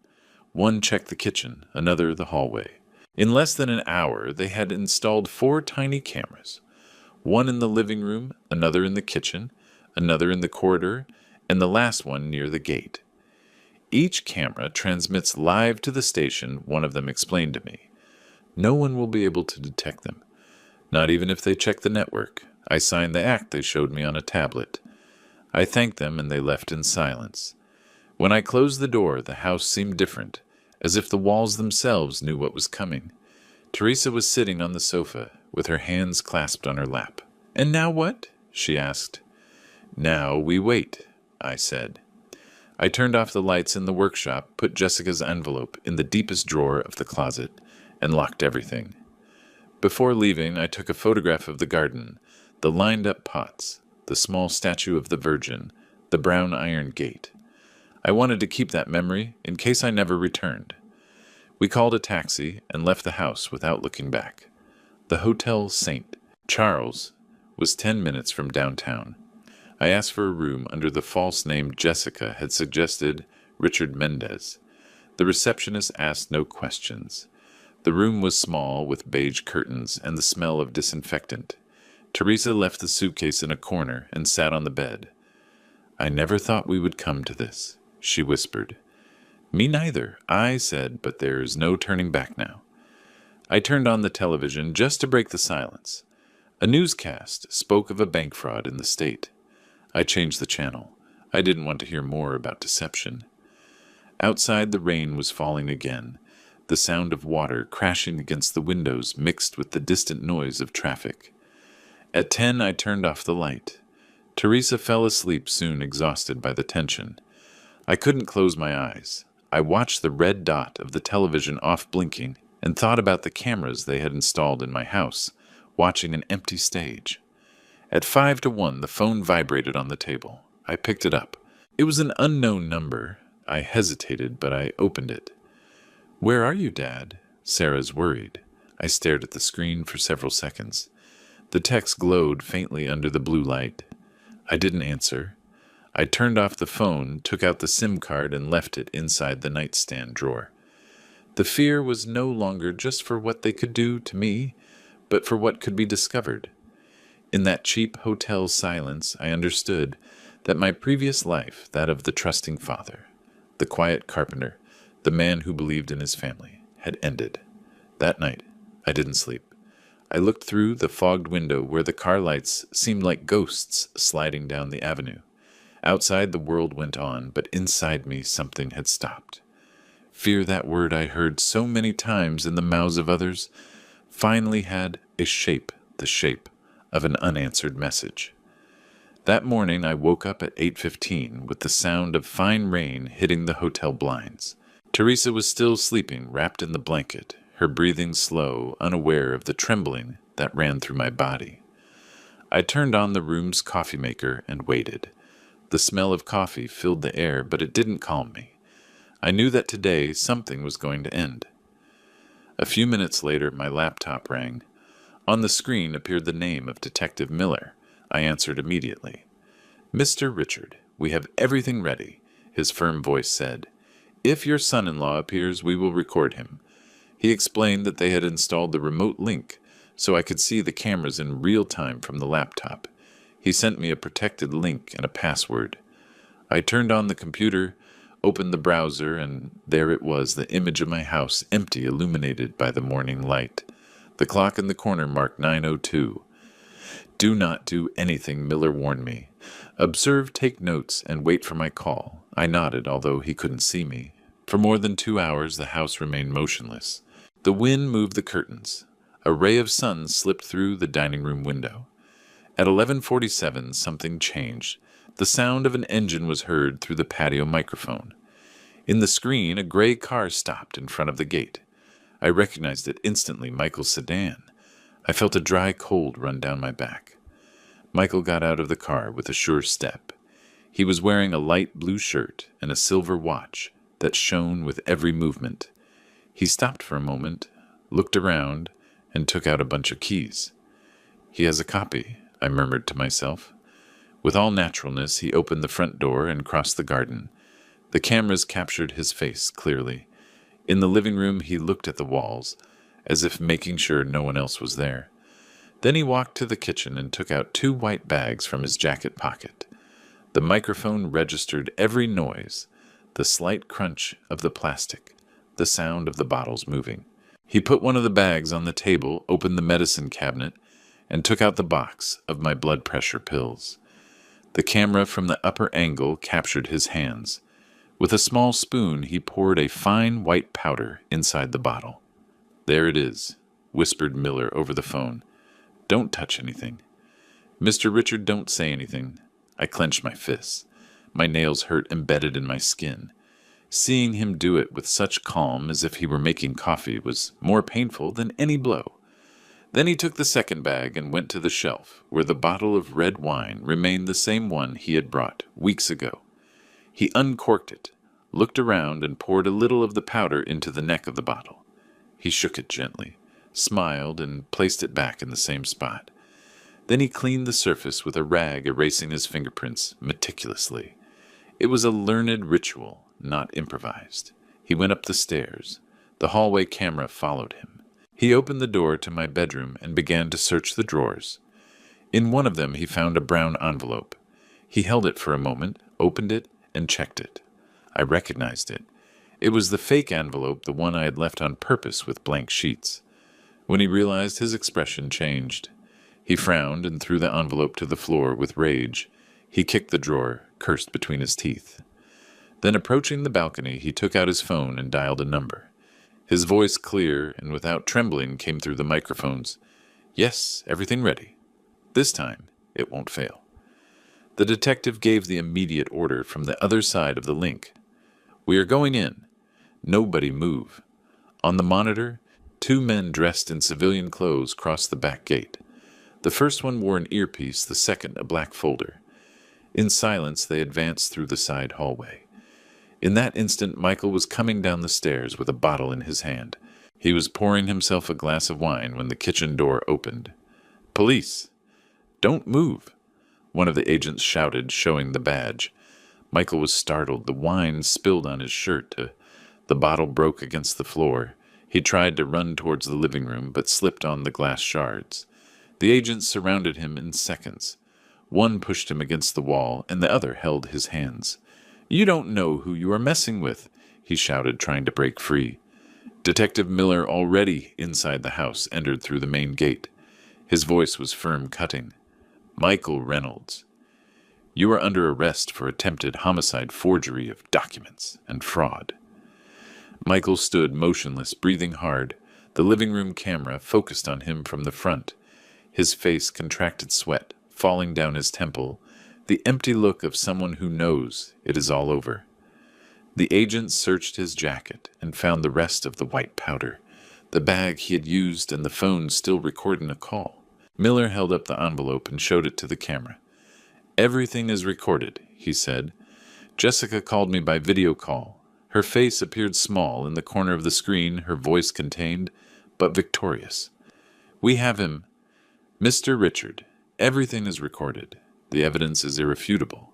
One checked the kitchen, another the hallway. In less than an hour, they had installed 4 tiny cameras. One in the living room, another in the kitchen, another in the corridor, and the last one near the gate. Each camera transmits live to the station, one of them explained to me. No one will be able to detect them, not even if they check the network. I signed the act they showed me on a tablet. I thanked them and they left in silence. When I closed the door, the house seemed different, as if the walls themselves knew what was coming. Teresa was sitting on the sofa, with her hands clasped on her lap. "And now what?" she asked. "Now we wait," I said. I turned off the lights in the workshop, put Jessica's envelope in the deepest drawer of the closet, and locked everything. Before leaving, I took a photograph of the garden, the lined-up pots, the small statue of the Virgin, the brown iron gate. I wanted to keep that memory in case I never returned. We called a taxi and left the house without looking back. The Hotel St. Charles was 10 minutes from downtown. I asked for a room under the false name Jessica had suggested, Richard Mendez. The receptionist asked no questions. The room was small, with beige curtains and the smell of disinfectant. Teresa left the suitcase in a corner and sat on the bed. "I never thought we would come to this," she whispered. "Me neither," I said, "but there is no turning back now." I turned on the television just to break the silence. A newscast spoke of a bank fraud in the state. I changed the channel. I didn't want to hear more about deception. Outside, the rain was falling again. The sound of water crashing against the windows mixed with the distant noise of traffic. At 10, I turned off the light. Teresa fell asleep soon, exhausted by the tension. I couldn't close my eyes. I watched the red dot of the television off blinking and thought about the cameras they had installed in my house, watching an empty stage. At 5 to 1, the phone vibrated on the table. I picked it up. It was an unknown number. I hesitated, but I opened it. "Where are you, Dad?" Sarah's worried. I stared at the screen for several seconds. The text glowed faintly under the blue light. I didn't answer. I turned off the phone, took out the SIM card, and left it inside the nightstand drawer. The fear was no longer just for what they could do to me, but for what could be discovered. In that cheap hotel silence, I understood that my previous life, that of the trusting father, the quiet carpenter, the man who believed in his family, had ended. That night, I didn't sleep. I looked through the fogged window where the car lights seemed like ghosts sliding down the avenue. Outside, the world went on, but inside me something had stopped. Fear, that word I heard so many times in the mouths of others, finally had a shape, the shape of an unanswered message. That morning I woke up at 8:15 with the sound of fine rain hitting the hotel blinds. Teresa was still sleeping, wrapped in the blanket, her breathing slow, unaware of the trembling that ran through my body. I turned on the room's coffee maker and waited. The smell of coffee filled the air, but it didn't calm me. I knew that today something was going to end. A few minutes later, my laptop rang. On the screen appeared the name of Detective Miller. I answered immediately. "Mr. Richard, we have everything ready," his firm voice said. "If your son-in-law appears, we will record him." He explained that they had installed the remote link, so I could see the cameras in real time from the laptop. He sent me a protected link and a password. I turned on the computer, opened the browser, and there it was, the image of my house, empty, illuminated by the morning light. The clock in the corner marked 9:02. "Do not do anything," Miller warned me. "Observe, take notes, and wait for my call." I nodded, although he couldn't see me. For more than 2 hours, the house remained motionless. The wind moved the curtains. A ray of sun slipped through the dining room window. At 11:47, something changed. The sound of an engine was heard through the patio microphone. In the screen, a gray car stopped in front of the gate. I recognized it instantly, Michael's sedan. I felt a dry cold run down my back. Michael got out of the car with a sure step. He was wearing a light blue shirt and a silver watch that shone with every movement. He stopped for a moment, looked around, and took out a bunch of keys. He has a copy, I murmured to myself. With all naturalness, he opened the front door and crossed the garden. The cameras captured his face clearly. In the living room, he looked at the walls, as if making sure no one else was there. Then he walked to the kitchen and took out 2 white bags from his jacket pocket. The microphone registered every noise, the slight crunch of the plastic, the sound of the bottles moving. He put one of the bags on the table, opened the medicine cabinet, and took out the box of my blood pressure pills. The camera from the upper angle captured his hands. With a small spoon, he poured a fine white powder inside the bottle. "There it is," whispered Miller over the phone. "Don't touch anything. Mr. Richard, don't say anything." I clenched my fists. My nails hurt embedded in my skin. Seeing him do it with such calm as if he were making coffee was more painful than any blow. Then he took the second bag and went to the shelf, where the bottle of red wine remained the same one he had brought weeks ago. He uncorked it, looked around, and poured a little of the powder into the neck of the bottle. He shook it gently, smiled, and placed it back in the same spot. Then he cleaned the surface with a rag, erasing his fingerprints meticulously. It was a learned ritual, not improvised. He went up the stairs. The hallway camera followed him. He opened the door to my bedroom and began to search the drawers. In one of them he found a brown envelope. He held it for a moment, opened it, and checked it. I recognized it. It was the fake envelope, the one I had left on purpose with blank sheets. When he realized, his expression changed. He frowned and threw the envelope to the floor with rage. He kicked the drawer, cursed between his teeth. Then, approaching the balcony, he took out his phone and dialed a number. His voice, clear and without trembling, came through the microphones. "Yes, everything ready. This time, it won't fail." The detective gave the immediate order from the other side of the link. "We are going in. Nobody move." On the monitor, 2 men dressed in civilian clothes crossed the back gate. The first one wore an earpiece, the second a black folder. In silence, they advanced through the side hallway. In that instant, Michael was coming down the stairs with a bottle in his hand. He was pouring himself a glass of wine when the kitchen door opened. "Police! Don't move!" one of the agents shouted, showing the badge. Michael was startled. The wine spilled on his shirt. The bottle broke against the floor. He tried to run towards the living room, but slipped on the glass shards. The agents surrounded him in seconds. One pushed him against the wall, and the other held his hands. "You don't know who you are messing with," he shouted, trying to break free. Detective Miller, already inside the house, entered through the main gate. His voice was firm, cutting. "Michael Reynolds, you are under arrest for attempted homicide, forgery of documents, and fraud." Michael stood motionless, breathing hard. The living room camera focused on him from the front. His face contracted, sweat falling down his temple, the empty look of someone who knows it is all over. The agent searched his jacket and found the rest of the white powder, the bag he had used, and the phone still recording a call. Miller held up the envelope and showed it to the camera. "Everything is recorded," he said. "Jessica called me by video call. Her face appeared small in the corner of the screen, her voice contained, but victorious. We have him. Mr. Richard, everything is recorded. The evidence is irrefutable."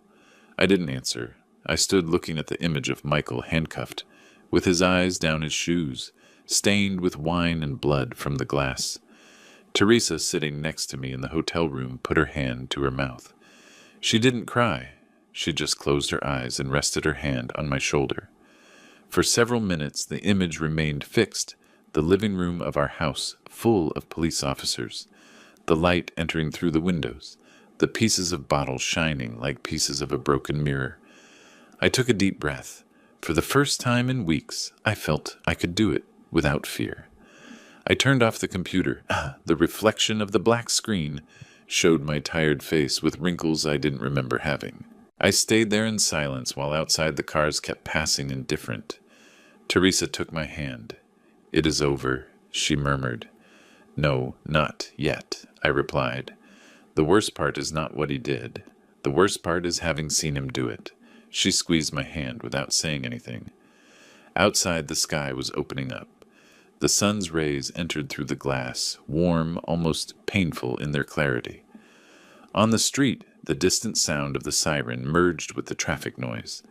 I didn't answer. I stood looking at the image of Michael handcuffed, with his eyes down his shoes, stained with wine and blood from the glass. Teresa, sitting next to me in the hotel room, put her hand to her mouth. She didn't cry. She just closed her eyes and rested her hand on my shoulder. For several minutes the image remained fixed, the living room of our house full of police officers, the light entering through the windows, the pieces of bottle shining like pieces of a broken mirror. I took a deep breath. For the first time in weeks, I felt I could do it without fear. I turned off the computer. The reflection of the black screen showed my tired face with wrinkles I didn't remember having. I stayed there in silence while outside the cars kept passing indifferent. Teresa took my hand. "It is over," she murmured. "No, not yet," I replied. "The worst part is not what he did. The worst part is having seen him do it." She squeezed my hand without saying anything. Outside, the sky was opening up. The sun's rays entered through the glass, warm, almost painful in their clarity. On the street, the distant sound of the siren merged with the traffic noise.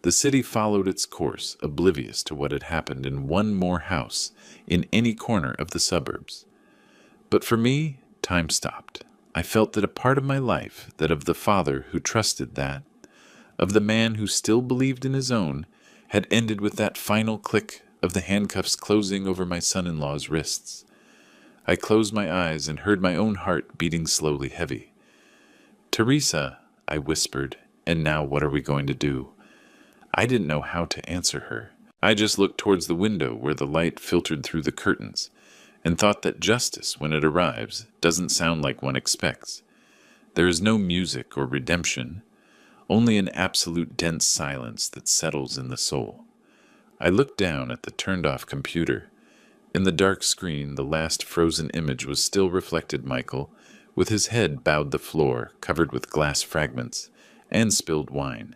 The city followed its course, oblivious to what had happened in one more house in any corner of the suburbs. But for me, time stopped. I felt that a part of my life, that of the father who trusted that, of the man who still believed in his own, had ended with that final click of the handcuffs closing over my son-in-law's wrists. I closed my eyes and heard my own heart beating slowly heavy. "Teresa," I whispered, "and now what are we going to do?" I didn't know how to answer her. I just looked towards the window where the light filtered through the curtains, and thought that justice, when it arrives, doesn't sound like one expects. There is no music or redemption, only an absolute dense silence that settles in the soul. I looked down at the turned-off computer. In the dark screen, the last frozen image was still reflected Michael, with his head bowed the floor, covered with glass fragments, and spilled wine.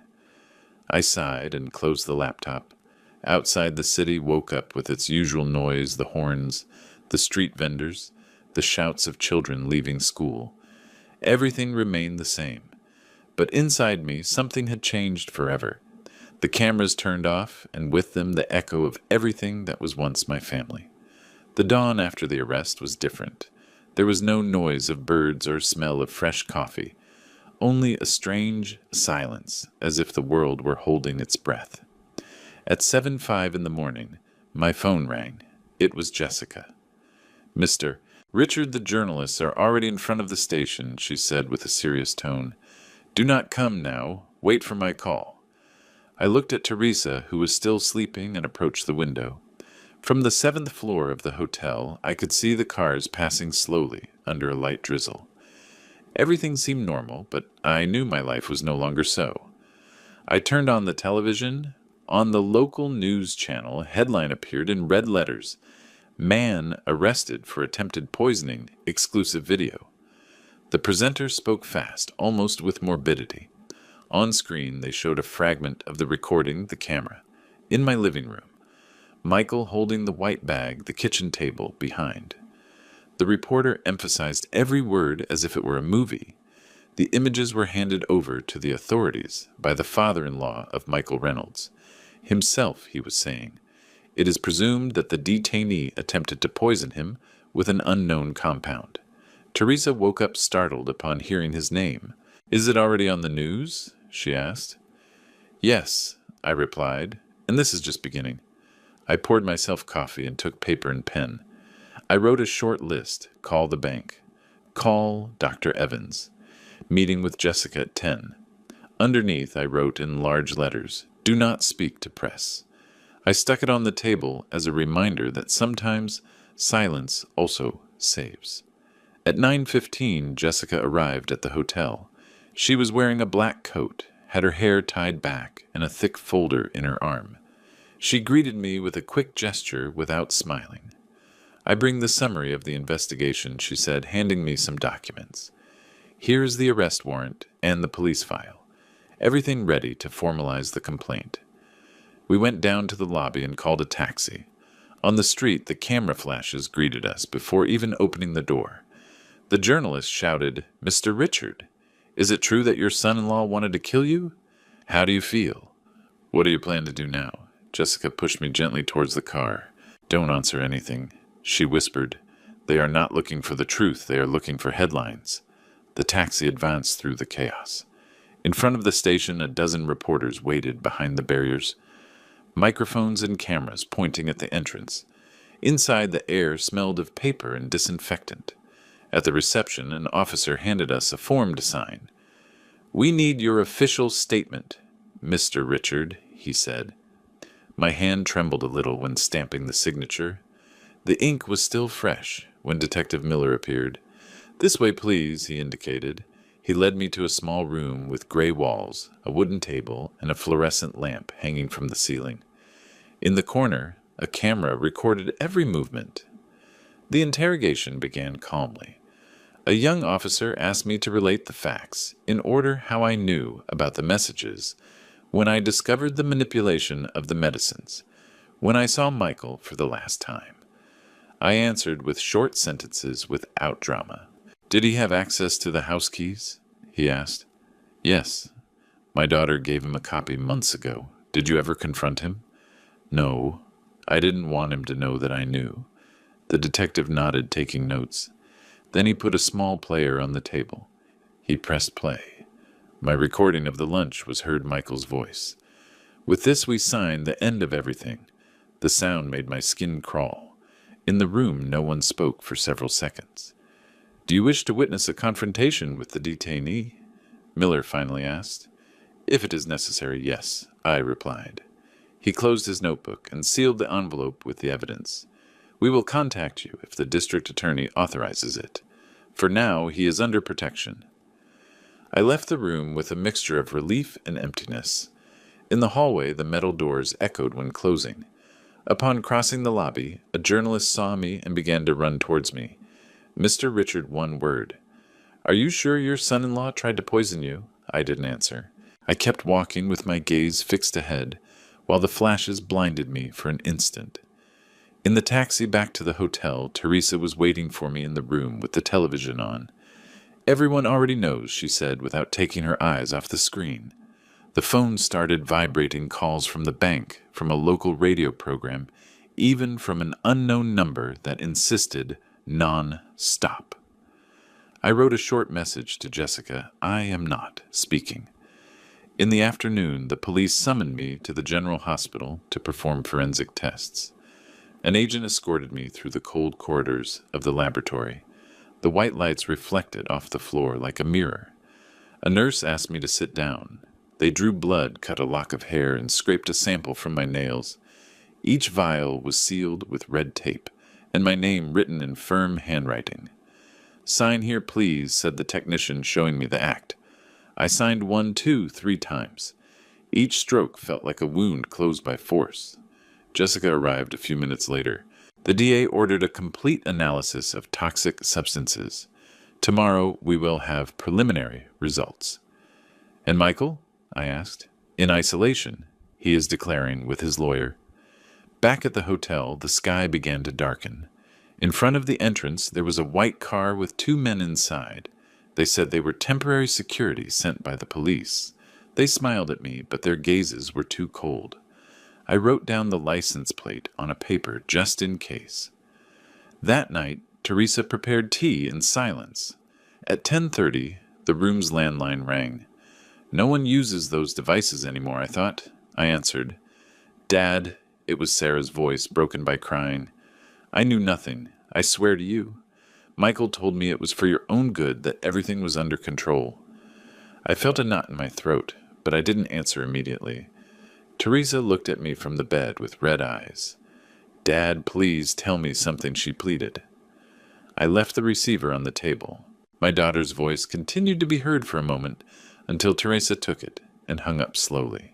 I sighed and closed the laptop. Outside, the city woke up with its usual noise, the horns, the street vendors, the shouts of children leaving school. Everything remained the same. But inside me, something had changed forever. The cameras turned off, and with them the echo of everything that was once my family. The dawn after the arrest was different. There was no noise of birds or smell of fresh coffee, only a strange silence, as if the world were holding its breath. At 7:05 in the morning, my phone rang. It was Jessica. "Mr. Richard, the journalists are already in front of the station," she said with a serious tone. "Do not come now. Wait for my call." I looked at Teresa, who was still sleeping, and approached the window. From the 7th floor of the hotel, I could see the cars passing slowly under a light drizzle. Everything seemed normal, but I knew my life was no longer so. I turned on the television. On the local news channel, a headline appeared in red letters: "Man arrested for attempted poisoning, exclusive video." The presenter spoke fast, almost with morbidity. On screen, they showed a fragment of the recording, the camera, in my living room. Michael holding the white bag, the kitchen table, behind. The reporter emphasized every word as if it were a movie. The images were handed over to the authorities by the father-in-law of Michael Reynolds. Himself, he was saying. It is presumed that the detainee attempted to poison him with an unknown compound. Teresa woke up startled upon hearing his name. "Is it already on the news?" she asked. "Yes," I replied, "and this is just beginning." I poured myself coffee and took paper and pen. I wrote a short list: call the bank, call Dr. Evans, meeting with Jessica at 10. Underneath, I wrote in large letters, "Do not speak to press." I stuck it on the table as a reminder that sometimes silence also saves. At 9:15, Jessica arrived at the hotel. She was wearing a black coat, had her hair tied back, and a thick folder in her arm. She greeted me with a quick gesture without smiling. "I bring the summary of the investigation," she said, handing me some documents. "Here is the arrest warrant and the police file. Everything ready to formalize the complaint." We went down to the lobby and called a taxi. On the street, the camera flashes greeted us before even opening the door. The journalist shouted, "Mr. Richard, is it true that your son-in-law wanted to kill you? How do you feel? What do you plan to do now?" Jessica pushed me gently towards the car. "Don't answer anything," she whispered. "They are not looking for the truth, they are looking for headlines." The taxi advanced through the chaos. In front of the station, a dozen reporters waited behind the barriers, microphones and cameras pointing at the entrance. Inside, the air smelled of paper and disinfectant. At the reception, an officer handed us a form to sign. "We need your official statement, Mr. Richard," he said. My hand trembled a little when stamping the signature. The ink was still fresh when Detective Miller appeared. "This way, please," he indicated. He led me to a small room with gray walls, a wooden table, and a fluorescent lamp hanging from the ceiling. In the corner, a camera recorded every movement. The interrogation began calmly. A young officer asked me to relate the facts, in order how I knew about the messages, when I discovered the manipulation of the medicines, when I saw Michael for the last time. I answered with short sentences without drama. Did he have access to the house keys? He asked. Yes. My daughter gave him a copy months ago. Did you ever confront him? No. I didn't want him to know that I knew. The detective nodded, taking notes. Then he put a small player on the table. He pressed play. My recording of the lunch was heard Michael's voice. With this we signed the end of everything. The sound made my skin crawl. In the room no one spoke for several seconds. Do you wish to witness a confrontation with the detainee? Miller finally asked. If it is necessary, yes, I replied. He closed his notebook and sealed the envelope with the evidence. We will contact you if the district attorney authorizes it. For now, he is under protection. I left the room with a mixture of relief and emptiness. In the hallway, the metal doors echoed when closing. Upon crossing the lobby, a journalist saw me and began to run towards me. Mr. Richard, one word. Are you sure your son-in-law tried to poison you? I didn't answer. I kept walking with my gaze fixed ahead, while the flashes blinded me for an instant. In the taxi back to the hotel, Teresa was waiting for me in the room with the television on. Everyone already knows, she said without taking her eyes off the screen. The phone started vibrating calls from the bank, from a local radio program, even from an unknown number that insisted non-stop. I wrote a short message to Jessica. I am not speaking. In the afternoon, the police summoned me to the general hospital to perform forensic tests. An agent escorted me through the cold corridors of the laboratory. The white lights reflected off the floor like a mirror. A nurse asked me to sit down. They drew blood, cut a lock of hair, and scraped a sample from my nails. Each vial was sealed with red tape, and my name written in firm handwriting. Sign here, please, said the technician, showing me the act. I signed 1, 2, 3 times. Each stroke felt like a wound closed by force. Jessica arrived a few minutes later. The DA ordered a complete analysis of toxic substances. Tomorrow we will have preliminary results. And Michael? I asked. In isolation, he is declaring with his lawyer. Back at the hotel, the sky began to darken. In front of the entrance, there was a white car with 2 men inside. They said they were temporary security sent by the police. They smiled at me, but their gazes were too cold. I wrote down the license plate on a paper just in case. That night, Teresa prepared tea in silence. At 10:30, the room's landline rang. No one uses those devices anymore, I thought. I answered. Dad, it was Sarah's voice, broken by crying. I knew nothing. I swear to you. Michael told me it was for your own good, that everything was under control. I felt a knot in my throat, but I didn't answer immediately. Teresa looked at me from the bed with red eyes. Dad, please tell me something, she pleaded. I left the receiver on the table. My daughter's voice continued to be heard for a moment until Teresa took it and hung up slowly.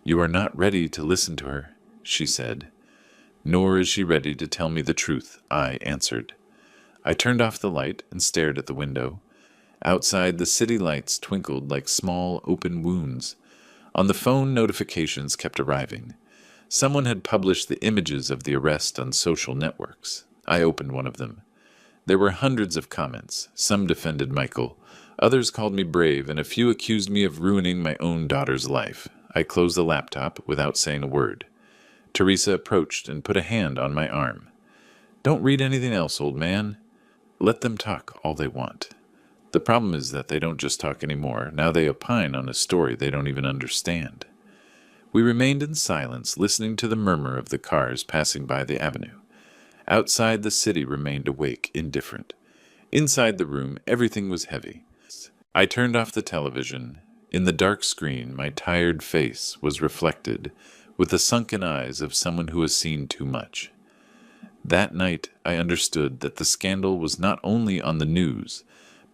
You are not ready to listen to her, she said. Nor is she ready to tell me the truth, I answered. I turned off the light and stared at the window. Outside, the city lights twinkled like small open wounds. On the phone, notifications kept arriving. Someone had published the images of the arrest on social networks. I opened one of them. There were hundreds of comments. Some defended Michael. Others called me brave, and a few accused me of ruining my own daughter's life. I closed the laptop without saying a word. Teresa approached and put a hand on my arm. Don't read anything else, old man. Let them talk all they want. The problem is that they don't just talk anymore. Now they opine on a story they don't even understand. We remained in silence, listening to the murmur of the cars passing by the avenue. Outside, the city remained awake, indifferent. Inside the room, everything was heavy. I turned off the television. In the dark screen, my tired face was reflected with the sunken eyes of someone who has seen too much. That night, I understood that the scandal was not only on the news,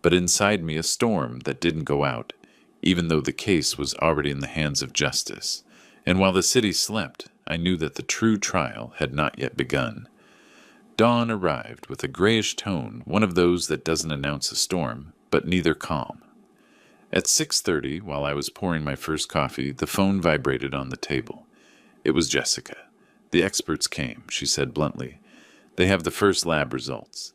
but inside me a storm that didn't go out, even though the case was already in the hands of justice. And while the city slept, I knew that the true trial had not yet begun. Dawn arrived with a grayish tone, one of those that doesn't announce a storm, but neither calm. At 6:30, while I was pouring my first coffee, the phone vibrated on the table. It was Jessica. The experts came, she said bluntly. They have the first lab results."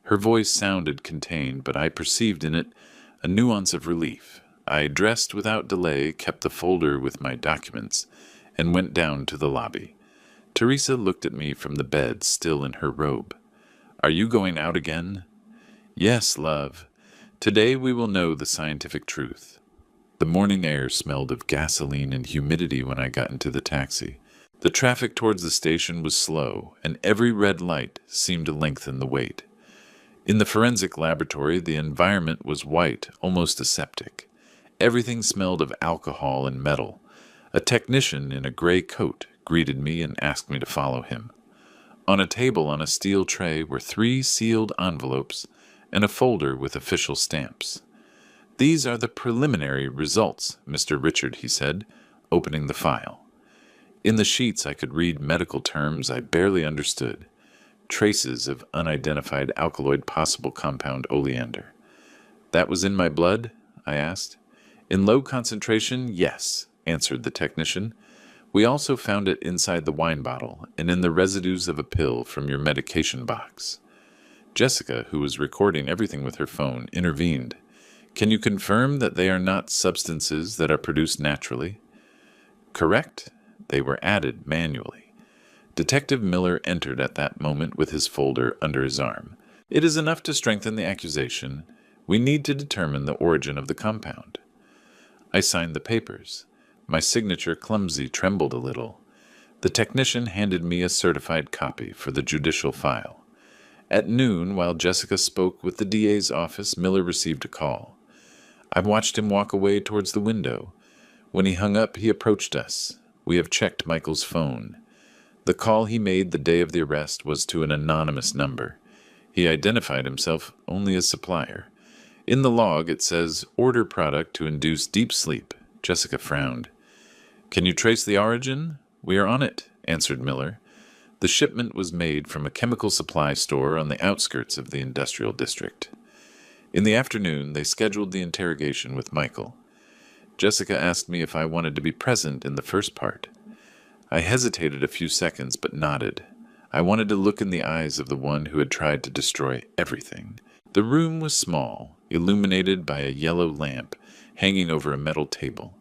Her voice sounded contained, but I perceived in it a nuance of relief. I dressed without delay, kept the folder with my documents, and went down to the lobby. Teresa looked at me from the bed, still in her robe. "Are you going out again?" "Yes, love. Today we will know the scientific truth." The morning air smelled of gasoline and humidity when I got into the taxi. The traffic towards the station was slow, and every red light seemed to lengthen the wait. In the forensic laboratory, the environment was white, almost aseptic. Everything smelled of alcohol and metal. A technician in a gray coat greeted me and asked me to follow him. On a table on a steel tray were 3 sealed envelopes and a folder with official stamps. "These are the preliminary results, Mr. Richard," he said, opening the file. In the sheets I could read medical terms I barely understood. Traces of unidentified alkaloid possible compound oleander. "That was in my blood?" I asked. "In low concentration, yes," answered the technician. "We also found it inside the wine bottle and in the residues of a pill from your medication box." Jessica, who was recording everything with her phone, intervened. "Can you confirm that they are not substances that are produced naturally?" "Correct. They were added manually." Detective Miller entered at that moment with his folder under his arm. "It is enough to strengthen the accusation. We need to determine the origin of the compound." I signed the papers. My signature, clumsy, trembled a little. The technician handed me a certified copy for the judicial file. At noon, while Jessica spoke with the DA's office, Miller received a call. I watched him walk away towards the window. When he hung up, he approached us. "We have checked Michael's phone. The call he made the day of the arrest was to an anonymous number. He identified himself only as supplier. In the log it says, 'Order product to induce deep sleep.'" Jessica frowned. "Can you trace the origin?" "We are on it," answered Miller. The shipment was made from a chemical supply store on the outskirts of the industrial district. In the afternoon, they scheduled the interrogation with Michael. Jessica asked me if I wanted to be present in the first part. I hesitated a few seconds, but nodded. I wanted to look in the eyes of the one who had tried to destroy everything. The room was small, illuminated by a yellow lamp hanging over a metal table.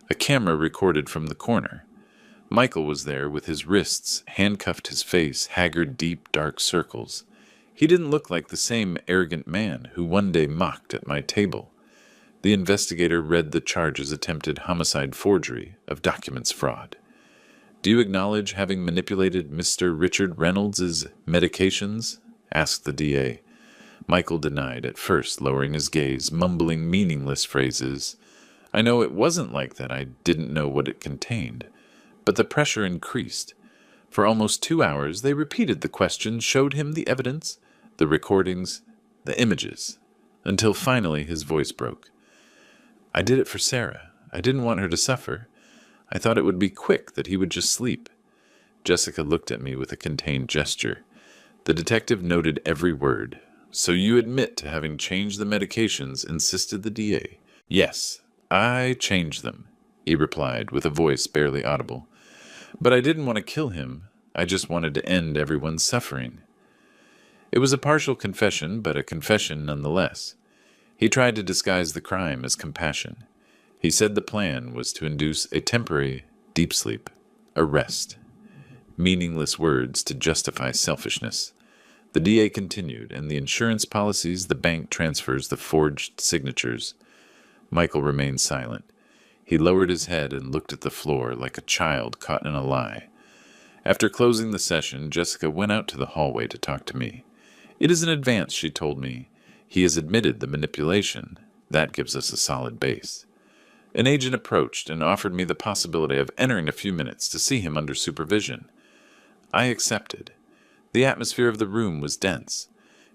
A camera recorded from the corner. Michael was there with his wrists handcuffed, his face haggard, deep, dark circles. He didn't look like the same arrogant man who one day mocked at my table. The investigator read the charges: attempted homicide, forgery of documents, fraud. "Do you acknowledge having manipulated Mr. Richard Reynolds' medications?" asked the DA. Michael denied, at first lowering his gaze, mumbling meaningless phrases. "I know it wasn't like that. I didn't know what it contained." But the pressure increased. For almost 2 hours they repeated the questions, showed him the evidence, the recordings, the images, until finally his voice broke. "I did it for Sarah. I didn't want her to suffer. I thought it would be quick, that he would just sleep." Jessica looked at me with a contained gesture. The detective noted every word. "So you admit to having changed the medications?" insisted the DA. "Yes, I changed them," he replied with a voice barely audible. "But I didn't want to kill him. I just wanted to end everyone's suffering." It was a partial confession, but a confession nonetheless. He tried to disguise the crime as compassion. He said the plan was to induce a temporary deep sleep, a rest. Meaningless words to justify selfishness. The DA continued, "And the insurance policies, the bank transfers, the forged signatures." Michael remained silent. He lowered his head and looked at the floor like a child caught in a lie. After closing the session, Jessica went out to the hallway to talk to me. "It is an advance," she told me. "He has admitted the manipulation. That gives us a solid base." An agent approached and offered me the possibility of entering a few minutes to see him under supervision. I accepted. The atmosphere of the room was dense.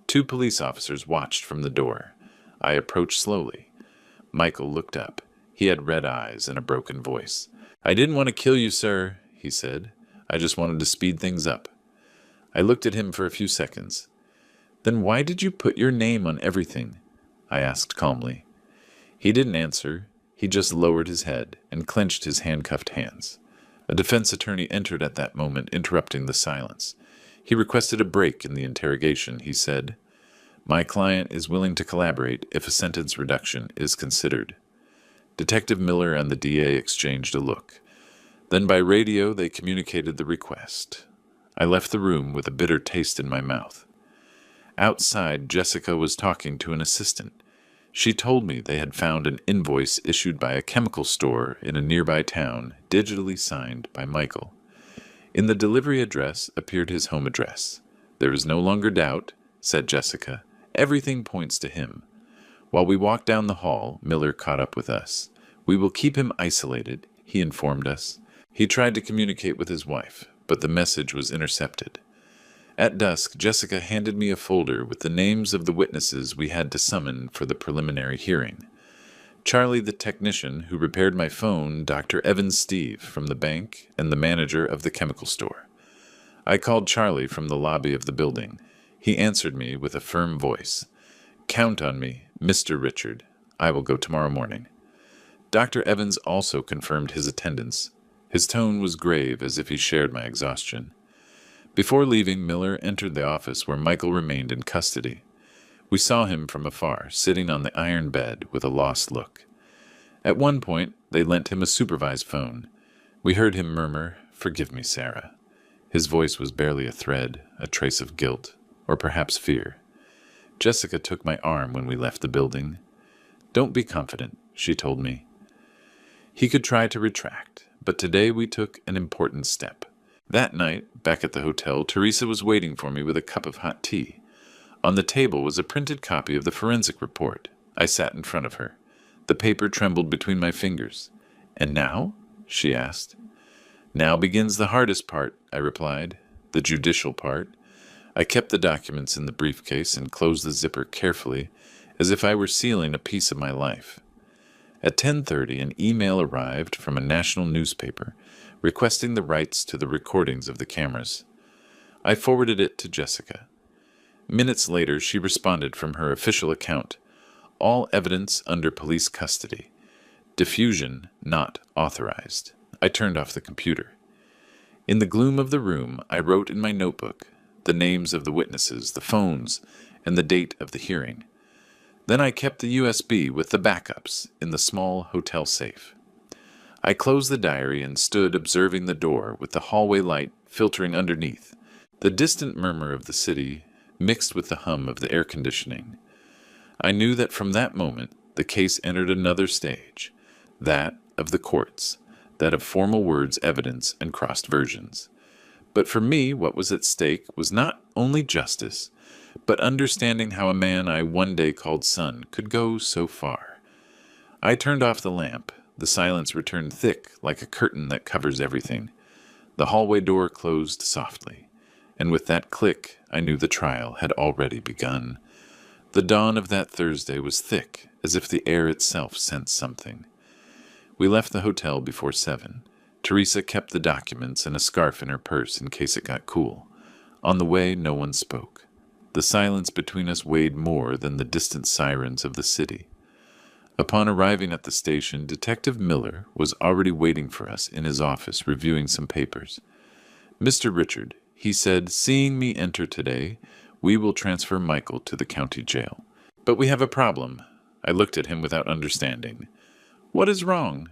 2 police officers watched from the door. I approached slowly. Michael looked up. He had red eyes and a broken voice. "I didn't want to kill you, sir," he said. "I just wanted to speed things up." I looked at him for a few seconds. "Then why did you put your name on everything?" I asked calmly. He didn't answer. He just lowered his head and clenched his handcuffed hands. A defense attorney entered at that moment, interrupting the silence. He requested a break in the interrogation. He said, "My client is willing to collaborate if a sentence reduction is considered." Detective Miller and the DA exchanged a look. Then by radio they communicated the request. I left the room with a bitter taste in my mouth. Outside, Jessica was talking to an assistant. She told me they had found an invoice issued by a chemical store in a nearby town, digitally signed by Michael. In the delivery address appeared his home address. "There is no longer doubt," said Jessica. "Everything points to him." While we walked down the hall, Miller caught up with us. "We will keep him isolated," he informed us. He tried to communicate with his wife, but the message was intercepted. At dusk, Jessica handed me a folder with the names of the witnesses we had to summon for the preliminary hearing. Charlie, the technician who repaired my phone, Dr. Evan Steve from the bank, and the manager of the chemical store. I called Charlie from the lobby of the building. He answered me with a firm voice. "Count on me, Mr. Richard. I will go tomorrow morning." Dr. Evans also confirmed his attendance. His tone was grave, as if he shared my exhaustion. Before leaving, Miller entered the office where Michael remained in custody. We saw him from afar, sitting on the iron bed with a lost look. At one point, they lent him a supervised phone. We heard him murmur, "Forgive me, Sarah." His voice was barely a thread, a trace of guilt, or perhaps fear. Jessica took my arm when we left the building. "Don't be confident," she told me. He could try to retract, but today we took an important step. That night, back at the hotel, Teresa was waiting for me with a cup of hot tea. On the table was a printed copy of the forensic report. I sat in front of her. The paper trembled between my fingers. "And now?" she asked. "Now begins the hardest part," I replied. "The judicial part." I kept the documents in the briefcase and closed the zipper carefully, as if I were sealing a piece of my life. At 10:30, an email arrived from a national newspaper requesting the rights to the recordings of the cameras. I forwarded it to Jessica. Minutes later, she responded from her official account. "All evidence under police custody. Diffusion not authorized." I turned off the computer. In the gloom of the room, I wrote in my notebook the names of the witnesses, the phones, and the date of the hearing. Then I kept the USB with the backups in the small hotel safe. I closed the diary and stood observing the door with the hallway light filtering underneath, the distant murmur of the city mixed with the hum of the air conditioning. I knew that from that moment the case entered another stage, that of the courts, that of formal words, evidence, and crossed versions. But for me, what was at stake was not only justice, but understanding how a man I one day called son could go so far. I turned off the lamp. The silence returned thick, like a curtain that covers everything. The hallway door closed softly, and with that click, I knew the trial had already begun. The dawn of that Thursday was thick, as if the air itself sensed something. We left the hotel before 7. Teresa kept the documents and a scarf in her purse in case it got cool. On the way, no one spoke. The silence between us weighed more than the distant sirens of the city. Upon arriving at the station, Detective Miller was already waiting for us in his office, reviewing some papers. "Mr. Richard," he said, "seeing me enter today, we will transfer Michael to the county jail. But we have a problem." I looked at him without understanding. "What is wrong?"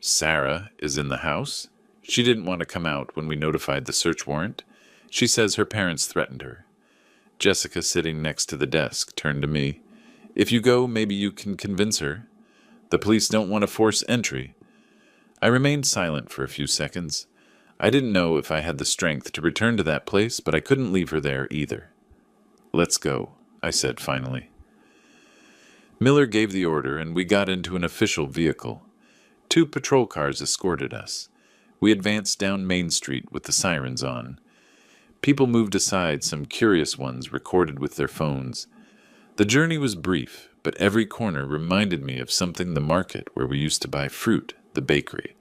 "Sarah is in the house. She didn't want to come out when we notified the search warrant. She says her parents threatened her." Jessica, sitting next to the desk, turned to me. "If you go, maybe you can convince her. The police don't want to force entry." I remained silent for a few seconds. I didn't know if I had the strength to return to that place, but I couldn't leave her there either. "Let's go," I said finally. Miller gave the order, and we got into an official vehicle. 2 patrol cars escorted us. We advanced down Main Street with the sirens on. People moved aside, some curious ones recorded with their phones. The journey was brief, but every corner reminded me of something: the market where we used to buy fruit, the bakery,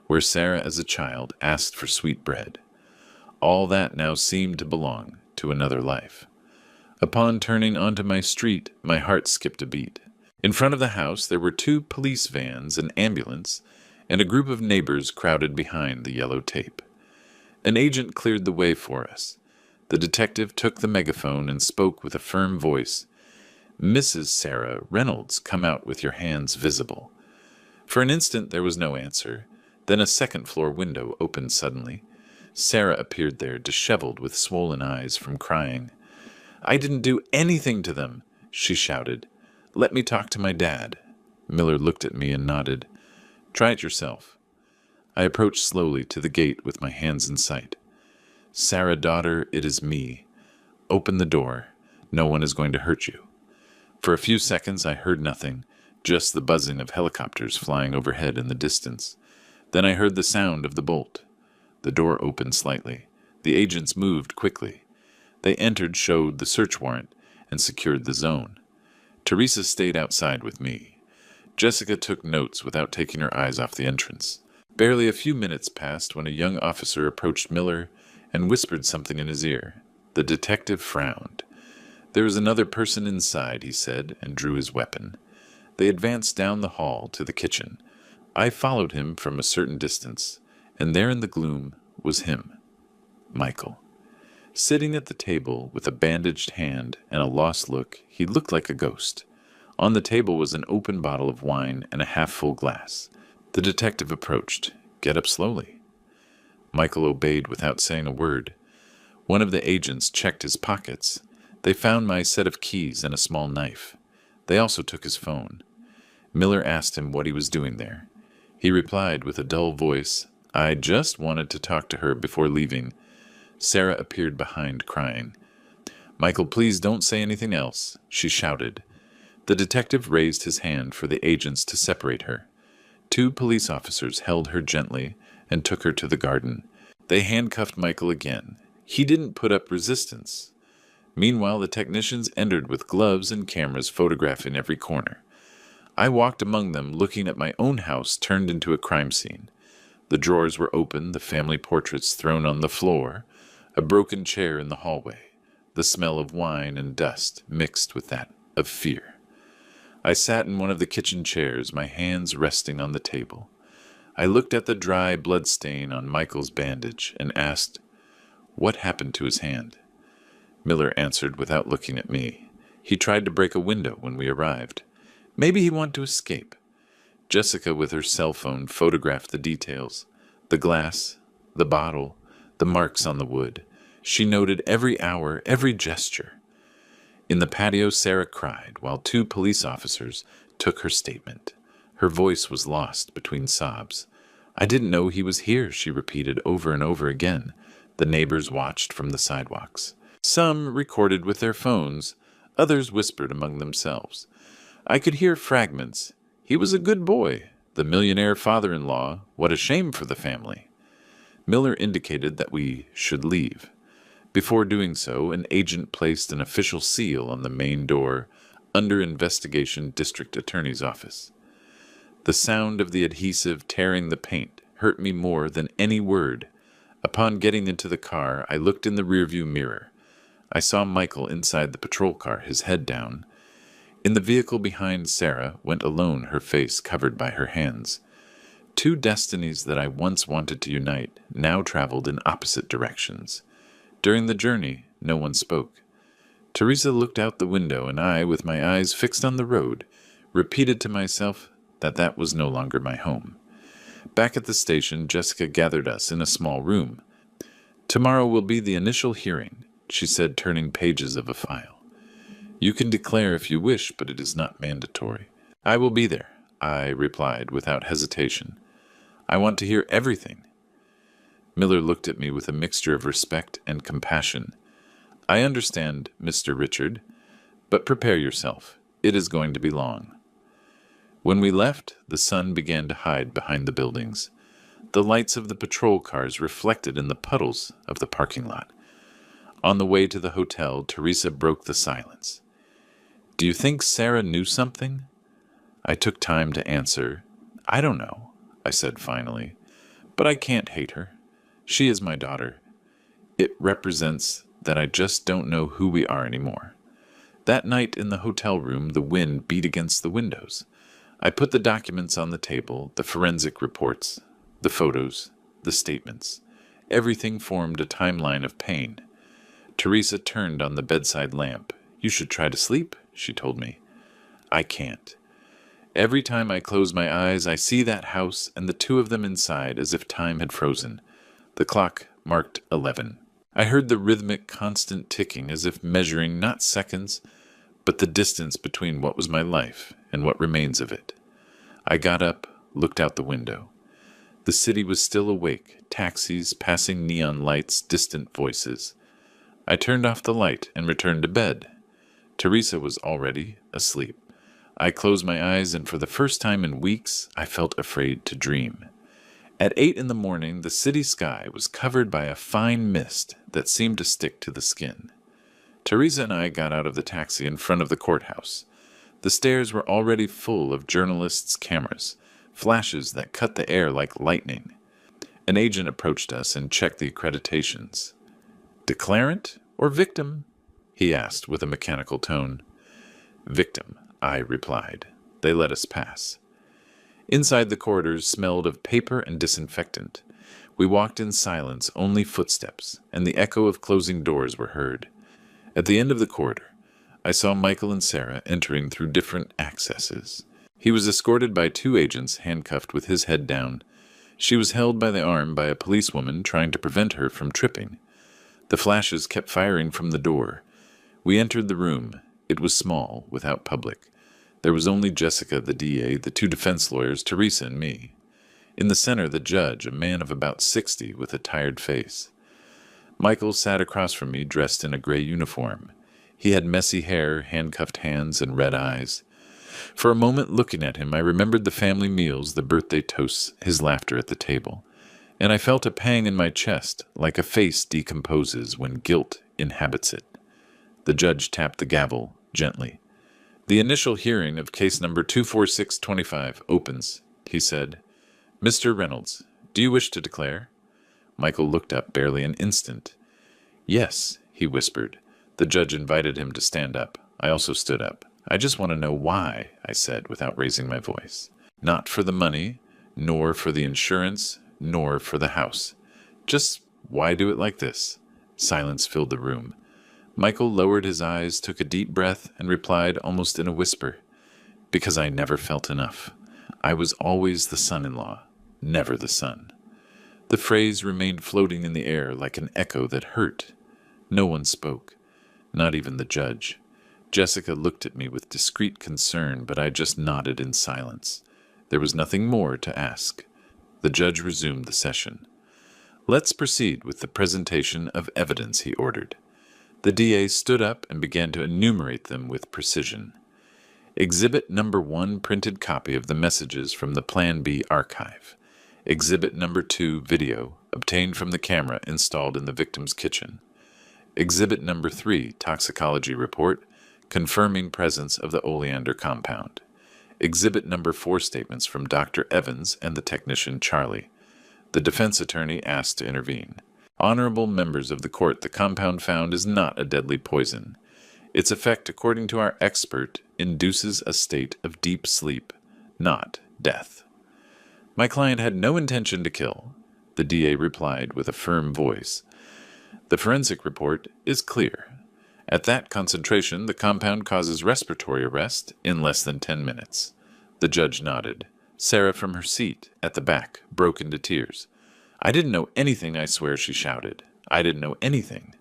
where Sarah as a child asked for sweet bread. All that now seemed to belong to another life. Upon turning onto my street, my heart skipped a beat. In front of the house there were 2 police vans, an ambulance, and a group of neighbors crowded behind the yellow tape. An agent cleared the way for us. The detective took the megaphone and spoke with a firm voice. "Mrs. Sarah Reynolds, come out with your hands visible." For an instant there was no answer. Then a second-floor window opened suddenly. Sarah appeared there, disheveled with swollen eyes from crying. "I didn't do anything to them," she shouted. "Let me talk to my dad." Miller looked at me and nodded. "Try it yourself." I approached slowly to the gate with my hands in sight. "Sarah, daughter, it is me. Open the door. No one is going to hurt you." For a few seconds I heard nothing, just the buzzing of helicopters flying overhead in the distance. Then I heard the sound of the bolt. The door opened slightly. The agents moved quickly. They entered, showed the search warrant, and secured the zone. Teresa stayed outside with me. Jessica took notes without taking her eyes off the entrance. Barely a few minutes passed when a young officer approached Miller and whispered something in his ear. The detective frowned. "There is another person inside," he said, and drew his weapon. They advanced down the hall to the kitchen. I followed him from a certain distance, and there in the gloom was him, Michael. Sitting at the table with a bandaged hand and a lost look, he looked like a ghost. On the table was an open bottle of wine and a half-full glass. The detective approached. "Get up slowly." Michael obeyed without saying a word. One of the agents checked his pockets. They found my set of keys and a small knife. They also took his phone. Miller asked him what he was doing there. He replied with a dull voice, "I just wanted to talk to her before leaving." Sarah appeared behind, crying. "Michael, please don't say anything else," she shouted. The detective raised his hand for the agents to separate her. 2 police officers held her gently and took her to the garden. They handcuffed Michael again. He didn't put up resistance. Meanwhile, the technicians entered with gloves and cameras photographing every corner. I walked among them, looking at my own house turned into a crime scene. The drawers were open, the family portraits thrown on the floor, a broken chair in the hallway, the smell of wine and dust mixed with that of fear. I sat in one of the kitchen chairs, my hands resting on the table. I looked at the dry blood stain on Michael's bandage and asked, "What happened to his hand?" Miller answered without looking at me. "He tried to break a window when we arrived. Maybe he wanted to escape." Jessica, with her cell phone, photographed the details. The glass, the bottle, the marks on the wood. She noted every hour, every gesture. In the patio, Sarah cried, while 2 police officers took her statement. Her voice was lost between sobs. "I didn't know he was here," she repeated over and over again. The neighbors watched from the sidewalks. Some recorded with their phones, others whispered among themselves. I could hear fragments. "He was a good boy. The millionaire father-in-law. What a shame for the family." Miller indicated that we should leave. Before doing so, an agent placed an official seal on the main door, Under Investigation District Attorney's Office. The sound of the adhesive tearing the paint hurt me more than any word. Upon getting into the car, I looked in the rearview mirror. I saw Michael inside the patrol car, his head down. In the vehicle behind, Sarah went alone, her face covered by her hands. 2 destinies that I once wanted to unite now traveled in opposite directions. During the journey, no one spoke. Teresa looked out the window, and I, with my eyes fixed on the road, repeated to myself that that was no longer my home. Back at the station, Jessica gathered us in a small room. "Tomorrow will be the initial hearing," she said, turning pages of a file. "You can declare if you wish, but it is not mandatory." "I will be there," I replied without hesitation. "I want to hear everything." Miller looked at me with a mixture of respect and compassion. "I understand, Mr. Richard, but prepare yourself. It is going to be long." When we left, the sun began to hide behind the buildings. The lights of the patrol cars reflected in the puddles of the parking lot. On the way to the hotel, Teresa broke the silence. "Do you think Sarah knew something?" I took time to answer. "I don't know," I said finally, "but I can't hate her. She is my daughter. It represents that I just don't know who we are anymore." That night in the hotel room, the wind beat against the windows. I put the documents on the table, the forensic reports, the photos, the statements. Everything formed a timeline of pain. Teresa turned on the bedside lamp. "You should try to sleep," she told me. "I can't. Every time I close my eyes, I see that house and the two of them inside as if time had frozen. The clock marked 11. I heard the rhythmic, constant ticking as if measuring not seconds, but the distance between what was my life and what remains of it. I got up, looked out the window. The city was still awake, taxis, passing neon lights, distant voices. I turned off the light and returned to bed. Teresa was already asleep. I closed my eyes, and for the first time in weeks, I felt afraid to dream. At 8 in the morning, the city sky was covered by a fine mist that seemed to stick to the skin. Teresa and I got out of the taxi in front of the courthouse. The stairs were already full of journalists' cameras, flashes that cut the air like lightning. An agent approached us and checked the accreditations. "Declarant or victim?" he asked with a mechanical tone. "Victim," I replied. They let us pass. Inside, the corridors smelled of paper and disinfectant. We walked in silence, only footsteps, and the echo of closing doors were heard. At the end of the corridor, I saw Michael and Sarah entering through different accesses. He was escorted by 2 agents handcuffed with his head down. She was held by the arm by a policewoman trying to prevent her from tripping. The flashes kept firing from the door. We entered the room. It was small, without public. There was only Jessica, the DA, the 2 defense lawyers, Teresa, and me. In the center, the judge, a man of about 60 with a tired face. Michael sat across from me, dressed in a gray uniform. He had messy hair, handcuffed hands, and red eyes. For a moment, looking at him, I remembered the family meals, the birthday toasts, his laughter at the table. And I felt a pang in my chest, like a face decomposes when guilt inhabits it. The judge tapped the gavel gently. "The initial hearing of case number 24625 opens," he said. "Mr. Reynolds, do you wish to declare?" Michael looked up barely an instant. "Yes," he whispered. The judge invited him to stand up. I also stood up. "I just want to know why," I said without raising my voice. "Not for the money, nor for the insurance, nor for the house. Just why do it like this?" Silence filled the room. Michael lowered his eyes, took a deep breath, and replied almost in a whisper, "Because I never felt enough. I was always the son-in-law, never the son." The phrase remained floating in the air like an echo that hurt. No one spoke, not even the judge. Jessica looked at me with discreet concern, but I just nodded in silence. There was nothing more to ask. The judge resumed the session. "Let's proceed with the presentation of evidence," he ordered. The DA stood up and began to enumerate them with precision. Exhibit number 1, printed copy of the messages from the Plan B archive. Exhibit number 2, video, obtained from the camera installed in the victim's kitchen. Exhibit number 3, toxicology report, confirming presence of the oleander compound. Exhibit number 4, statements from Dr. Evans and the technician Charlie. The defense attorney asked to intervene. "Honorable members of the court, the compound found is not a deadly poison. Its effect, according to our expert, induces a state of deep sleep, not death." "My client had no intention to kill," the DA replied with a firm voice. "The forensic report is clear. At that concentration, the compound causes respiratory arrest in less than 10 minutes. The judge nodded. Sarah, from her seat at the back, broke into tears. "I didn't know anything, I swear," she shouted. "I didn't know anything."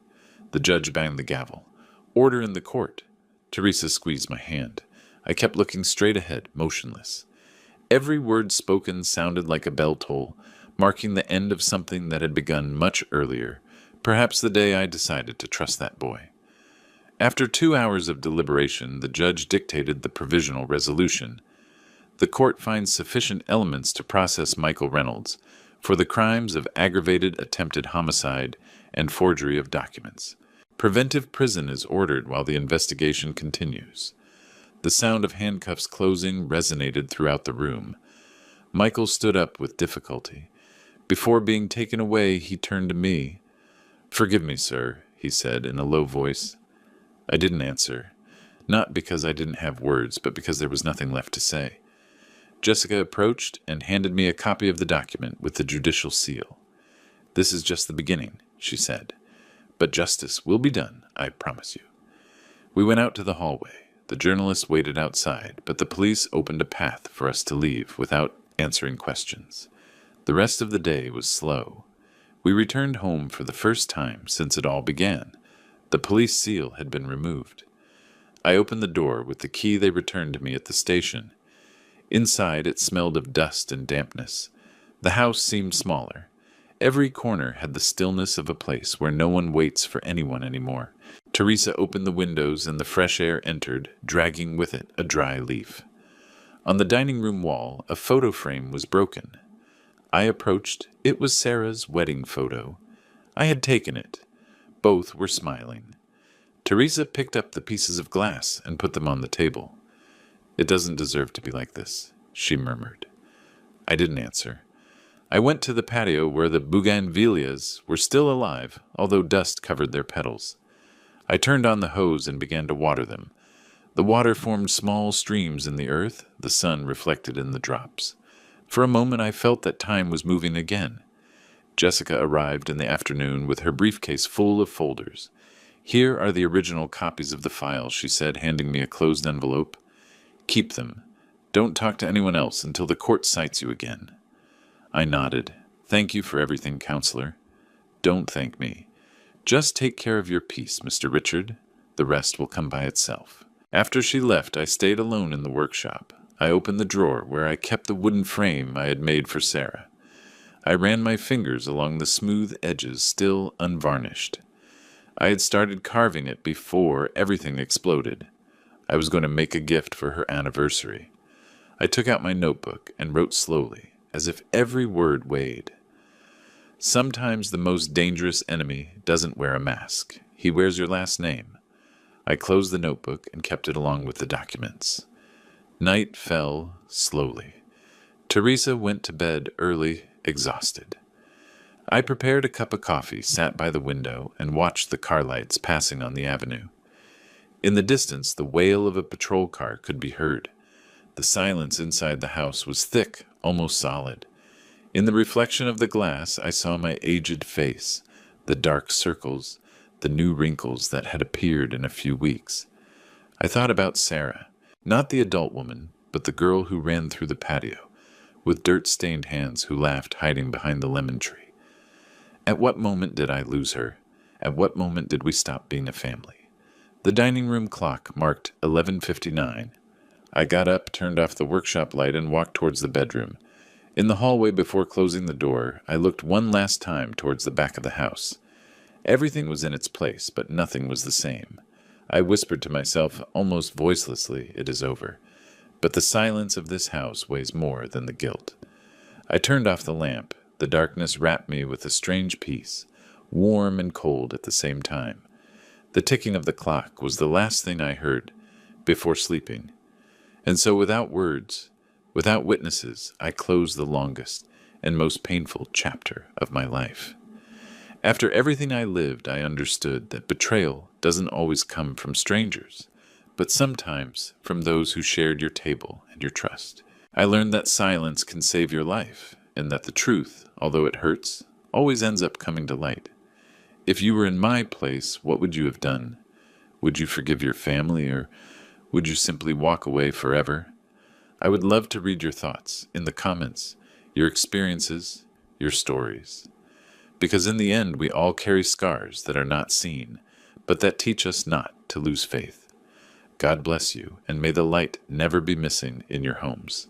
The judge banged the gavel. "Order in the court." Teresa squeezed my hand. I kept looking straight ahead, motionless. Every word spoken sounded like a bell toll, marking the end of something that had begun much earlier, perhaps the day I decided to trust that boy. After 2 hours of deliberation, the judge dictated the provisional resolution. The court finds sufficient elements to process Michael Reynolds for the crimes of aggravated attempted homicide and forgery of documents. Preventive prison is ordered while the investigation continues. The sound of handcuffs closing resonated throughout the room. Michael stood up with difficulty. Before being taken away, he turned to me. "Forgive me, sir," he said in a low voice. I didn't answer, not because I didn't have words, but because there was nothing left to say. Jessica approached and handed me a copy of the document with the judicial seal. "This is just the beginning," she said. But justice will be done, I promise you. We went out to the hallway. The journalist waited outside, but the police opened a path for us to leave without answering questions. The rest of the day was slow. We returned home for the first time since it all began. The police seal had been removed. I opened the door with the key they returned to me at the station. Inside, it smelled of dust and dampness. The house seemed smaller. Every corner had the stillness of a place where no one waits for anyone anymore. Teresa opened the windows and the fresh air entered, dragging with it a dry leaf. On the dining room wall, a photo frame was broken. I approached. It was Sarah's wedding photo. I had taken it. Both were smiling. Teresa picked up the pieces of glass and put them on the table. "It doesn't deserve to be like this," she murmured. I didn't answer. I went to the patio where the bougainvilleas were still alive, although dust covered their petals. I turned on the hose and began to water them. The water formed small streams in the earth, the sun reflected in the drops. For a moment I felt that time was moving again. Jessica arrived in the afternoon with her briefcase full of folders. "Here are the original copies of the file," she said, handing me a closed envelope. "Keep them. Don't talk to anyone else until the court cites you again." I nodded. "Thank you for everything, counselor." "Don't thank me. Just take care of your piece, Mr. Richard. The rest will come by itself." After she left, I stayed alone in the workshop. I opened the drawer where I kept the wooden frame I had made for Sarah. I ran my fingers along the smooth edges, still unvarnished. I had started carving it before everything exploded. I was going to make a gift for her anniversary. I took out my notebook and wrote slowly, as if every word weighed. "Sometimes the most dangerous enemy doesn't wear a mask. He wears your last name." I closed the notebook and kept it along with the documents. Night fell slowly. Teresa went to bed early, exhausted. I prepared a cup of coffee, sat by the window, and watched the car lights passing on the avenue. In the distance, the wail of a patrol car could be heard. The silence inside the house was thick, almost solid. In the reflection of the glass, I saw my aged face, the dark circles, the new wrinkles that had appeared in a few weeks. I thought about Sarah, not the adult woman, but the girl who ran through the patio, with dirt-stained hands, who laughed hiding behind the lemon tree. At what moment did I lose her? At what moment did we stop being a family? The dining room clock marked 11:59. I got up, turned off the workshop light, and walked towards the bedroom. In the hallway before closing the door, I looked one last time towards the back of the house. Everything was in its place, but nothing was the same. I whispered to myself, almost voicelessly, "It is over." But the silence of this house weighs more than the guilt. I turned off the lamp. The darkness wrapped me with a strange peace, warm and cold at the same time. The ticking of the clock was the last thing I heard before sleeping. And so without words, without witnesses, I closed the longest and most painful chapter of my life. After everything I lived, I understood that betrayal doesn't always come from strangers, but sometimes from those who shared your table and your trust. I learned that silence can save your life, and that the truth, although it hurts, always ends up coming to light. If you were in my place, what would you have done? Would you forgive your family, or would you simply walk away forever? I would love to read your thoughts in the comments, your experiences, your stories. Because in the end, we all carry scars that are not seen, but that teach us not to lose faith. God bless you, and may the light never be missing in your homes.